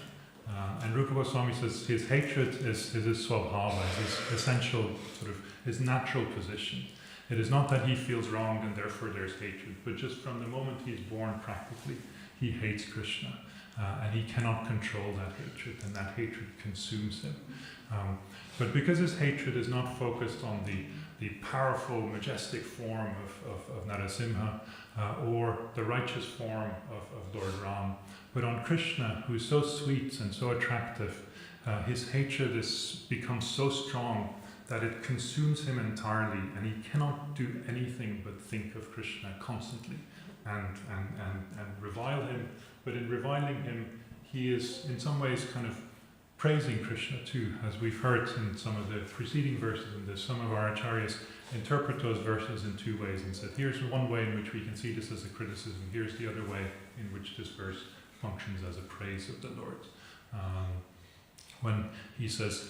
And Rupa Goswami says his hatred is his swabhava, his essential, sort of his natural position. It is not that he feels wronged and therefore there's hatred, but just from the moment he's born practically, he hates Krishna. And he cannot control that hatred, and that hatred consumes him. But because his hatred is not focused on the powerful, majestic form of Narasimha or the righteous form of Lord Ram, but on Krishna, who is so sweet and so attractive, his hatred becomes so strong that it consumes him entirely, and he cannot do anything but think of Krishna constantly and revile him. But in reviling him, he is in some ways kind of praising Krishna too, as we've heard in some of the preceding verses in this. Some of our acharyas interpret those verses in two ways and said, here's one way in which we can see this as a criticism, here's the other way in which this verse functions as a praise of the Lord. When he says,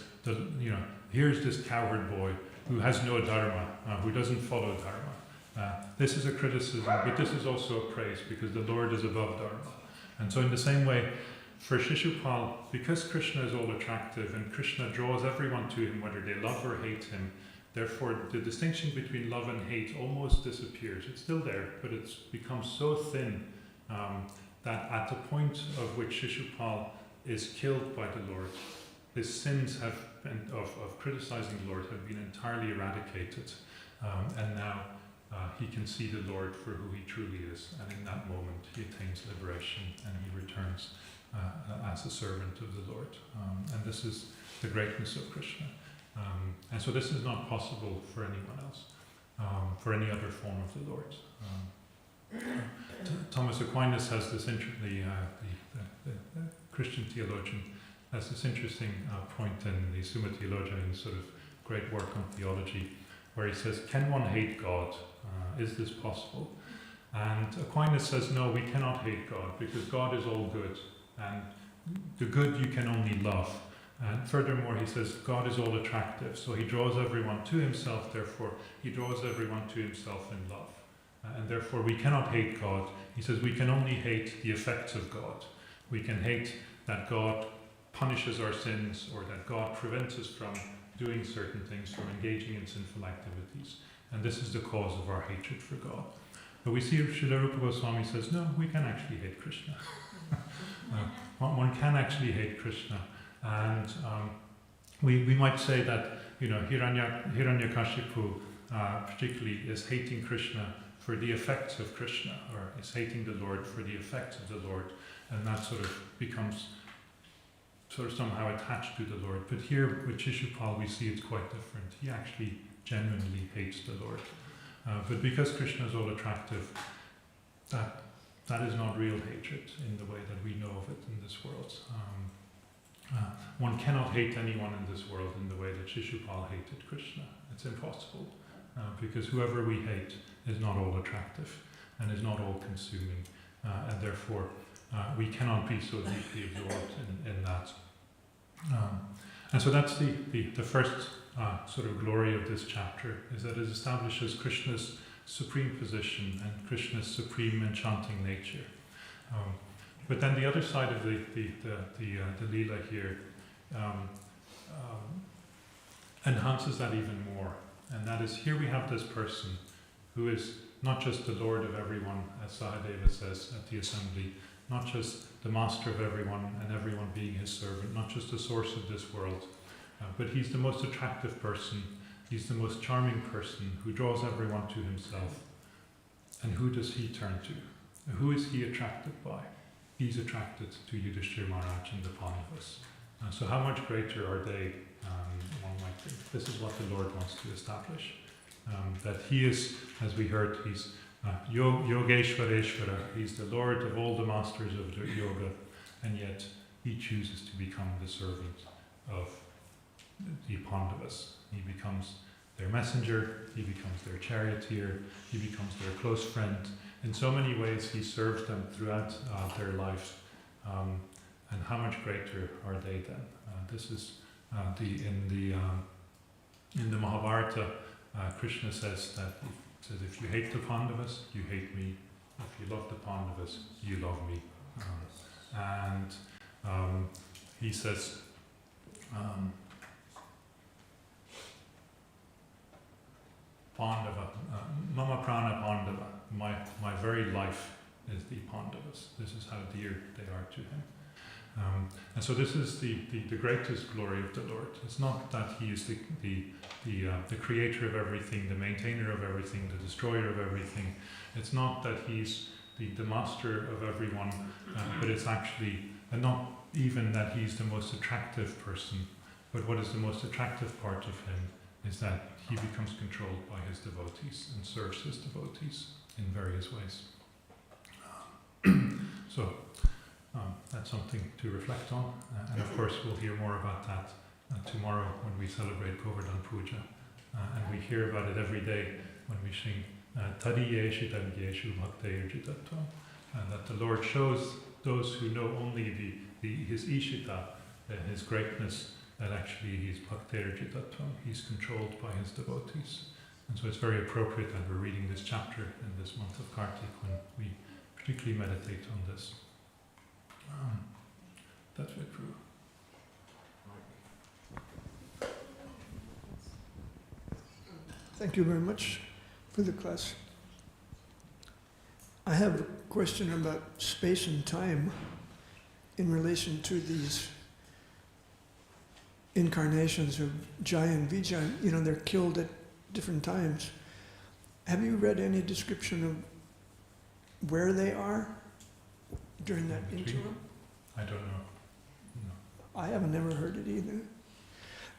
here's this cowherd boy who has no dharma, who doesn't follow dharma. This is a criticism, but this is also a praise because the Lord is above dharma. And so in the same way, for Shishupal, because Krishna is all attractive and Krishna draws everyone to him, whether they love or hate him, therefore the distinction between love and hate almost disappears. It's still there, but it's become so thin that at the point of which Shishupal is killed by the Lord, his sins have been, of criticizing the Lord have been entirely eradicated, and now he can see the Lord for who he truly is, and in that moment he attains liberation and he returns as a servant of the Lord. And this is the greatness of Krishna. And so this is not possible for anyone else, for any other form of the Lord. Thomas Aquinas has this the Christian theologian has this interesting point in the Summa Theologia, in sort of great work on theology, where he says, can one hate God? Is this possible? And Aquinas says, no, we cannot hate God, because God is all good, and the good you can only love. And furthermore, he says, God is all attractive, so he draws everyone to himself, therefore he draws everyone to himself in love. And therefore we cannot hate God. He says we can only hate the effects of God. We can hate that God punishes our sins, or that God prevents us from doing certain things, from engaging in sinful activities. And this is the cause of our hatred for God. But we see Srila Rupa Goswami says, no, we can actually hate Krishna. One can actually hate Krishna. And we might say that, Hiranyakashipu particularly is hating Krishna for the effects of Krishna, or is hating the Lord for the effects of the Lord, and that sort of becomes sort of somehow attached to the Lord. But here with Shishupal we see it's quite different. He actually genuinely hates the Lord. But because Krishna is all attractive, that is not real hatred in the way that we know of it in this world. One cannot hate anyone in this world in the way that Shishupal hated Krishna. It's impossible, because whoever we hate is not all attractive and is not all consuming, and therefore we cannot be so deeply absorbed in that. And so that's the first sort of glory of this chapter, is that it establishes Krishna's supreme position and Krishna's supreme enchanting nature. But then the other side of the Leela here enhances that even more. And that is, here we have this person who is not just the Lord of everyone, as Sahadeva says at the assembly, not just the master of everyone and everyone being his servant, not just the source of this world, but he's the most attractive person, he's the most charming person who draws everyone to himself. And who does he turn to? Who is he attracted by? He's attracted to Yudhishthira Maharaj and the Pandavas. So how much greater are they, one might think. This is what the Lord wants to establish. That he is, as we heard, he's Yogeshwareshwara, he's the Lord of all the masters of yoga, and yet he chooses to become the servant of the Pandavas. He becomes their messenger, he becomes their charioteer, he becomes their close friend. In so many ways he serves them throughout their life, and how much greater are they then? This is in the Mahabharata, Krishna says that if you hate the Pandavas, you hate me. If you love the Pandavas, you love me. And he says, Pandava, Mama Prana Pandava, my very life is the Pandavas. This is how dear they are to him. And so this is the greatest glory of the Lord. It's not that he is the creator of everything, the maintainer of everything, the destroyer of everything. It's not that he's the master of everyone, but it's actually, and not even that he's the most attractive person, but what is the most attractive part of him is that he becomes controlled by his devotees and serves his devotees in various ways. So, that's something to reflect on. And of course, we'll hear more about that tomorrow when we celebrate Govardhan Puja. And we hear about it every day when we sing Tadi Yeshitam Yeshu Bhaktairjitattvam, that the Lord shows those who know only his Ishita, his greatness, that actually he's Bhaktairjitattvam, he's controlled by his devotees. And so it's very appropriate that we're reading this chapter in this month of Kartik when we particularly meditate on this. That's it, Prabhu. Thank you very much for the class. I have a question about space and time in relation to these incarnations of Jaya and Vijay. You know, they're killed at different times. Have you read any description of where they are during that interim? I don't know. No. I haven't never heard it either.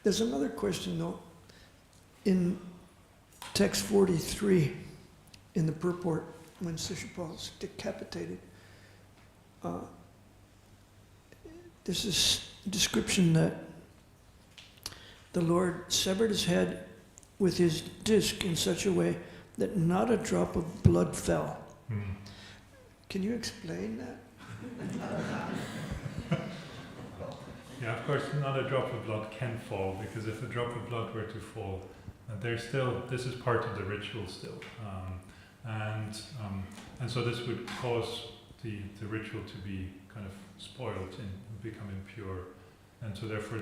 There's another question though. In text 43, in the purport, when Shishupal's decapitated, there's this description that the Lord severed his head with his disc in such a way that not a drop of blood fell. Can you explain that? Yeah, of course, not a drop of blood can fall, because if a drop of blood were to fall, this is part of the ritual still. And so this would cause the ritual to be kind of spoiled and become impure. And so therefore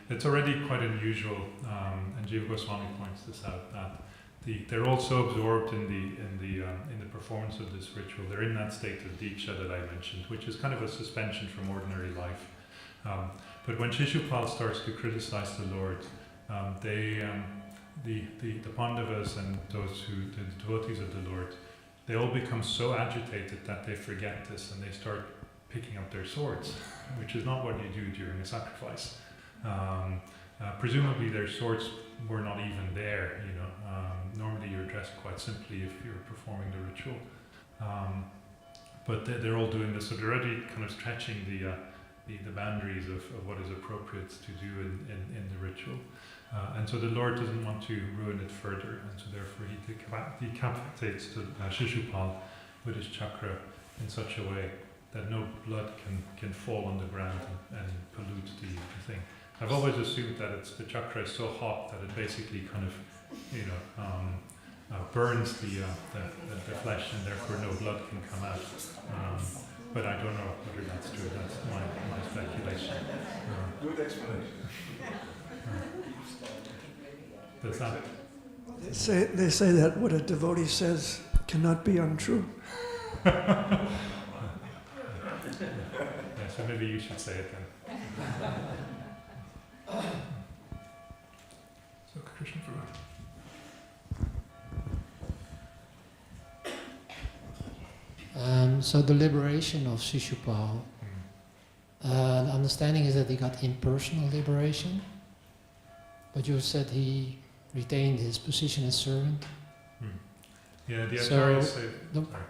it's already quite unusual, and Jiva Goswami points this out, that they're also absorbed in the performance of this ritual. They're in that state of diksha that I mentioned, which is kind of a suspension from ordinary life. But when Shishupal starts to criticize the Lord, the Pandavas and the devotees of the Lord, they all become so agitated that they forget this and they start picking up their swords, which is not what you do during a sacrifice. Presumably their swords were not even there, you know. Normally you're dressed quite simply if you're performing the ritual. But they're all doing this, so they're already kind of stretching the boundaries of what is appropriate to do in the ritual. And so the Lord doesn't want to ruin it further, and so therefore he decapitates Shishupal with his chakra in such a way that no blood can fall on the ground and pollute the thing. I've always assumed that the chakra is so hot that it basically kind of, you know, burns the flesh, and therefore no blood can come out. But I don't know whether that's true. That's my speculation. Good explanation. Does that? They say that what a devotee says cannot be untrue. Yeah, so maybe you should say it then. So Krishna Prabhu. So the liberation of Shishupal, the understanding is that he got impersonal liberation, but you said he retained his position as servant. Yeah, the Acharyas say...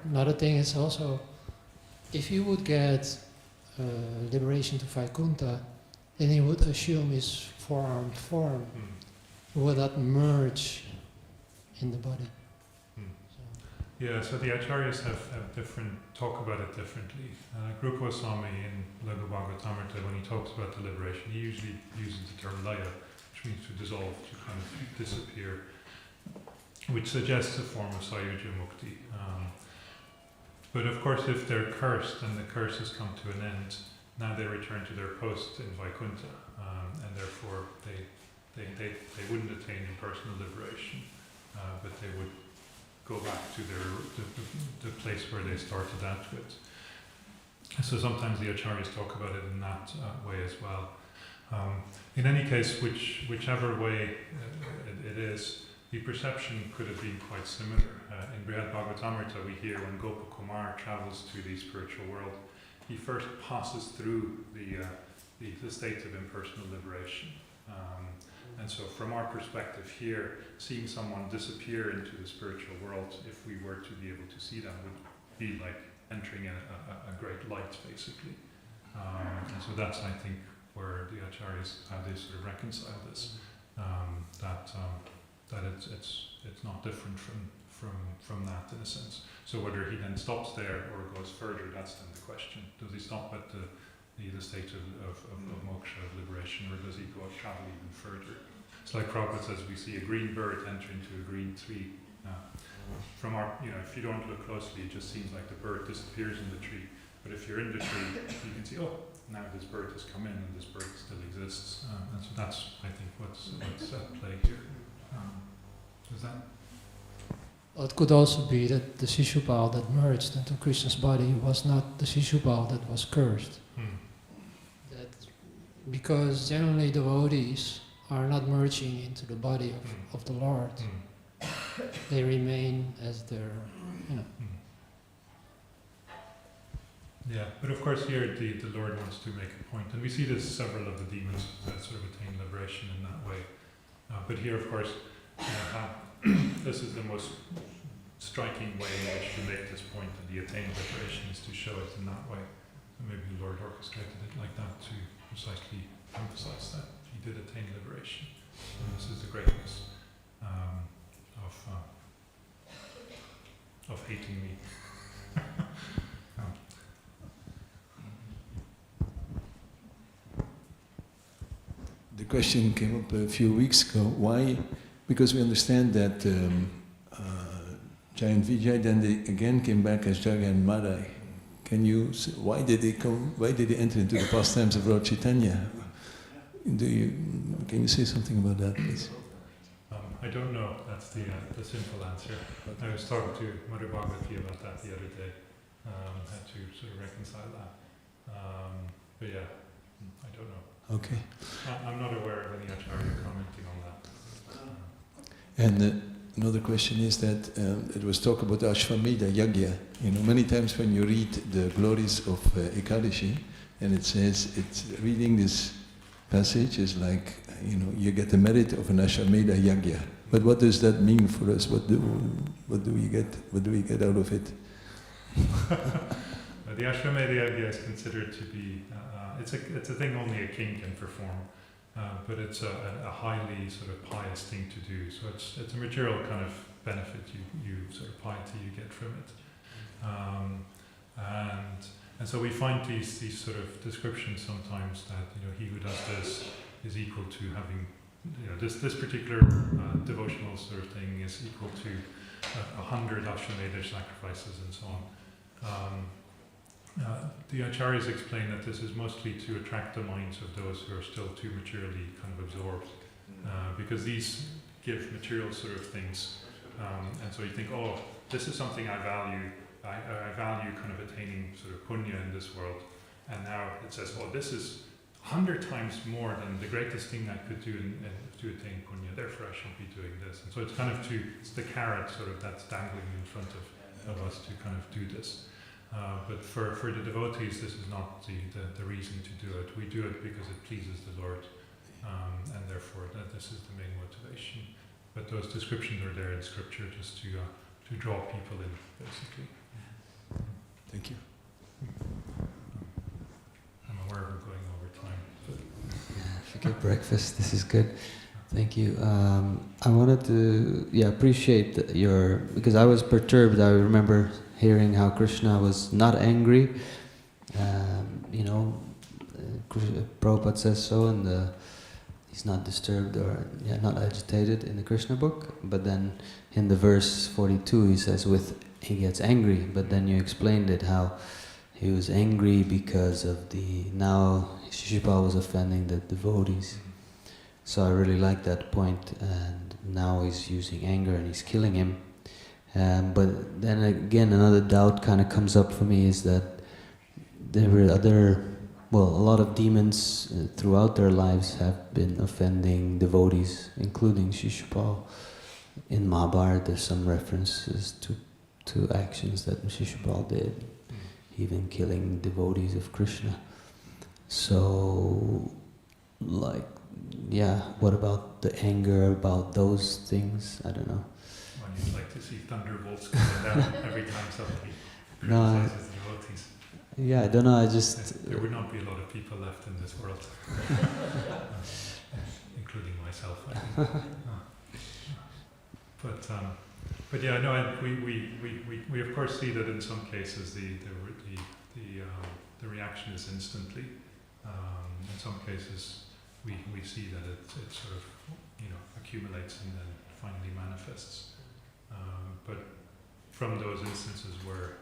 Another thing is also, if he would get liberation to Vaikuntha, then he would assume his four-armed form. He would not merge in the body. Yeah, so the Acharyas have talk about it differently. Rupa Goswami in Laghu Bhagavatamrita, when he talks about the liberation, he usually uses the term laya, which means to dissolve, to kind of disappear, which suggests a form of Sayuja Mukti. But of course, if they're cursed and the curse has come to an end, now they return to their post in Vaikuntha, and therefore they wouldn't attain impersonal liberation, but they would go back to the place where they started out with. So sometimes the Acharyas talk about it in that way as well. In any case, whichever way it is, the perception could have been quite similar. In Brihad Bhagavatamrita, we hear when Gopakumar travels to the spiritual world, he first passes through the state of impersonal liberation. And so from our perspective here, seeing someone disappear into the spiritual world, if we were to be able to see them, would be like entering a great light, basically. And so that's, I think, where the Acharyas, how they sort of reconcile this, that it's not different from that in a sense. So whether he then stops there or goes further, that's then the question. Does he stop at the state of moksha, of liberation, or does he go travel even further? It's like Prabhupada says, we see a green bird enter into a green tree. From our, if you don't look closely, it just seems like the bird disappears in the tree. But if you're in the tree, you can see, now this bird has come in and this bird still exists. And so that's, I think, what's at play here. Is that? Well, it could also be that the Shishupal that merged into Krishna's body was not the Shishupal that was cursed. That because generally devotees are not merging into the body of the Lord. They remain as their, Yeah, but of course here the Lord wants to make a point, and we see this several of the demons that sort of attain liberation in that way. But here, of course, this is the most striking way in which to make this point that the attained liberation is to show it in that way. And maybe the Lord orchestrated it like that to precisely emphasize that he did attain liberation. And this is the greatness of hating me. The question came up a few weeks ago. Why? Because we understand that Giant Vijay, then they again came back as Jagan Madai. Can you say, why did they come? Why did they enter into the pastimes of Lord Chaitanya? Can you say something about that, please? I don't know. That's the simple answer. I was talking to Mother Bhagavati about that the other day. Had to sort of reconcile that. But yeah, I don't know. Okay. I'm not aware of any Acharya commenting on that. And another question is that it was talk about Ashvamedha Yagya. Many times when you read the glories of Ekadashi, and it says, reading this passage is like, you get the merit of an Ashvamedha Yagya. But what does that mean for us? What do we get out of it? The Ashvamedha Yagya is considered to be, it's a thing only a king can perform, but it's a highly sort of pious thing to do. So it's a material kind of benefit you sort of piety you get from it. And so we find these sort of descriptions sometimes that he who does this is equal to having this particular devotional sort of thing is equal to 100 Ashvamedha sacrifices and so on. The Acharyas explain that this is mostly to attract the minds of those who are still too materially kind of absorbed, because these give material sort of things, and so you think, this is something I value. I value kind of attaining sort of punya in this world, and now it says, this is 100 times more than the greatest thing I could do to attain punya. Therefore, I should be doing this. And so it's kind of it's the carrot sort of that's dangling in front of us to kind of do this. But for the devotees, this is not the reason to do it. We do it because it pleases the Lord, and therefore this is the main motivation. But those descriptions are there in Scripture just to draw people in, basically. Thank you. I'm aware we're going over time. Forget breakfast. This is good. Thank you. I wanted to appreciate because I was perturbed. I remember hearing how Krishna was not angry. Prabhupada says so, and he's not disturbed or not agitated in the Krishna book. But then in the verse 42 he says he gets angry. But then you explained it, how he was angry because of now Shishupal was offending the devotees. So I really like that point, and now he's using anger and he's killing him. But then again, another doubt kind of comes up for me, is that there were a lot of demons throughout their lives have been offending devotees, including Shishupal. In Mahabharata, there's some references to actions that Shishupal did, even killing devotees of Krishna. So, what about the anger, about those things? I don't know. Well, you'd like to see thunderbolts coming down every time somebody criticizes devotees. Yeah, I don't know. I just There would not be a lot of people left in this world, including myself. I think. But yeah, no. We of course see that in some cases the reaction is instantly. In some cases, we see that it sort of accumulates and then finally manifests. But from those instances where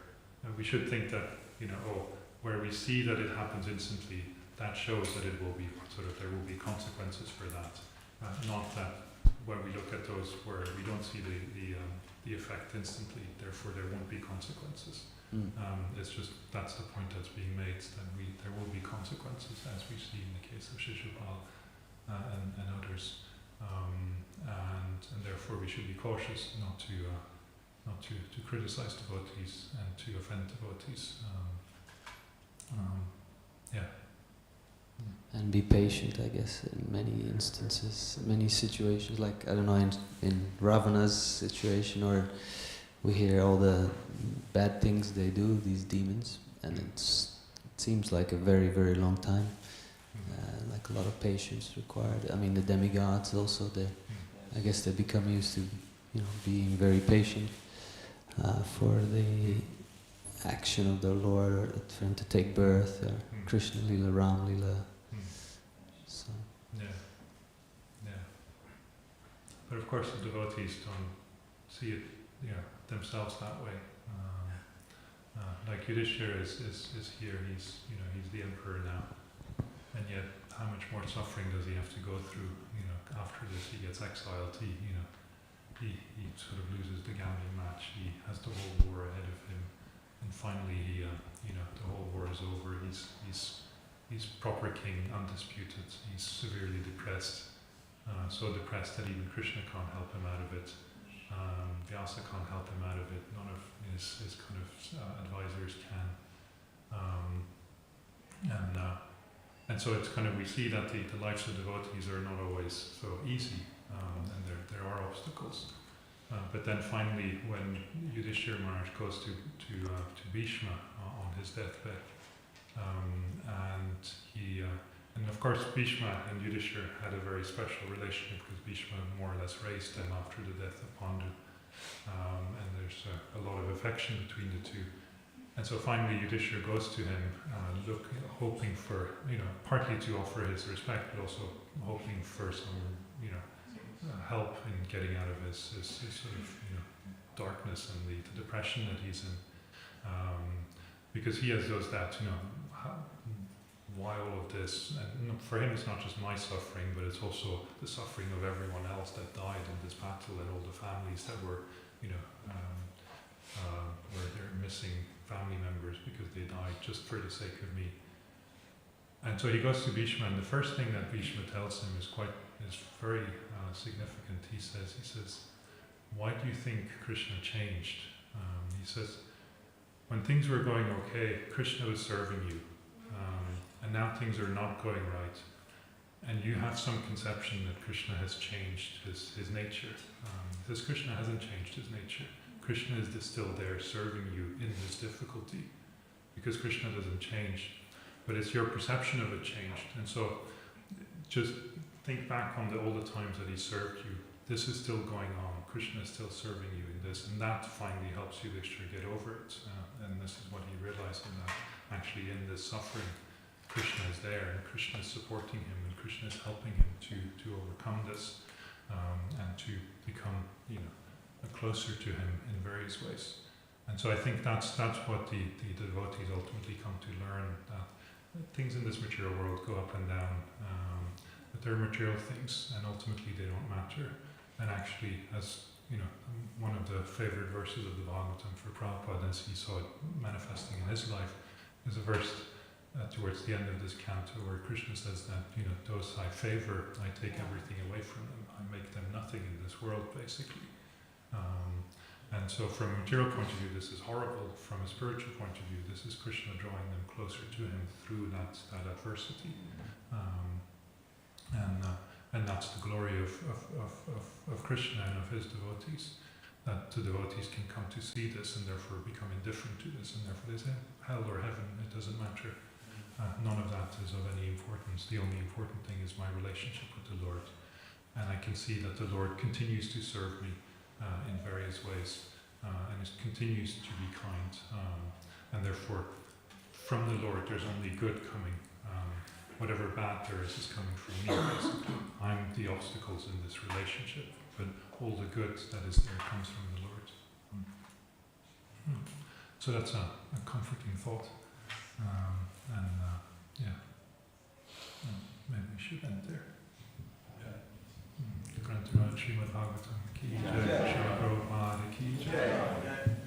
we should think that where we see that it happens instantly, that shows that it will be there will be consequences for that. Not that when we look at those where we don't see the effect instantly, therefore there won't be consequences. It's just that's the point that's being made, that there will be consequences, as we see in the case of Shishupal and others, and therefore we should be cautious not to criticize devotees and to offend devotees. and be patient, I guess, in many instances, many situations. Like, I don't know, in Ravana's situation, or we hear all the bad things they do, these demons, and it seems like a very, very long time, like a lot of patience required. I mean, the demigods also, I guess they become used to, being very patient for the action of their Lord, or for him to take birth, or Krishna Lila, Ram Lila. So. Yeah. But of course, the devotees don't see it, themselves that way. Like Yudhishthira is here. He's the emperor now, and yet how much more suffering does he have to go through? After this, he gets exiled. He sort of loses the gambling match. He has the whole war ahead of him, and finally, the whole war is over. He's proper king, undisputed. He's severely depressed, so depressed that even Krishna can't help him out of it. Vyasa can't help him out of it. None of his kind of advisors can. And so it's kind of, we see that the lives of devotees are not always so easy, and there are obstacles. But then finally, when Yudhishthira Maharaj goes to Bhishma on his deathbed, and of course Bhishma and Yudhishthira had a very special relationship, because Bhishma more or less raised them after the death of Pandu, and there's a lot of affection between the two. And so finally Yudhishthira goes to him, hoping for, partly to offer his respect, but also hoping for some, help in getting out of his sort of, darkness and the depression that he's in. Because he knows that, why all of this, and for him it's not just my suffering, but it's also the suffering of everyone else that died in this battle, and all the families that were, where they're missing family members because they died just for the sake of me. And so he goes to Bhishma, and the first thing that Bhishma tells him is very significant. He says, why do you think Krishna changed? He says, when things were going okay, Krishna was serving you, and now things are not going right, and you have some conception that Krishna has changed his nature. He says Krishna hasn't changed his nature. Krishna is still there serving you in this difficulty, because Krishna doesn't change, but it's your perception of it changed. And so just think back on all the times that he served you. This is still going on. Krishna is still serving you in this, and that finally helps Yudhishthira get over it. And this is what he realizes, that actually in this suffering, Krishna is there, and Krishna is supporting him, and Krishna is helping him to overcome this, and to become, closer to him in various ways. And so I think that's what the devotees ultimately come to learn, that things in this material world go up and down, but they're material things, and ultimately they don't matter. And actually, as one of the favorite verses of the Bhagavatam for Prabhupada, as he saw it manifesting in his life, is a verse towards the end of this canto where Krishna says that, those I favor, I take everything away from them. I make them nothing in this world, basically. And so from a material point of view, this is horrible. From a spiritual point of view, this is Krishna drawing them closer to him through that adversity. And that's the glory of Krishna and of his devotees, that the devotees can come to see this and therefore become indifferent to this, and therefore they say, hell or heaven, it doesn't matter. None of that is of any importance. The only important thing is my relationship with the Lord. And I can see that the Lord continues to serve me in various ways, and it continues to be kind. And therefore, from the Lord, there's only good coming. Whatever bad there is coming from me, basically. I'm the obstacles in this relationship, but all the good that is there comes from the Lord. So that's a comforting thought. Maybe we should end there. Grantaraj Srimad Bhagavatam ki jai, Srila Prabhupada ki jai.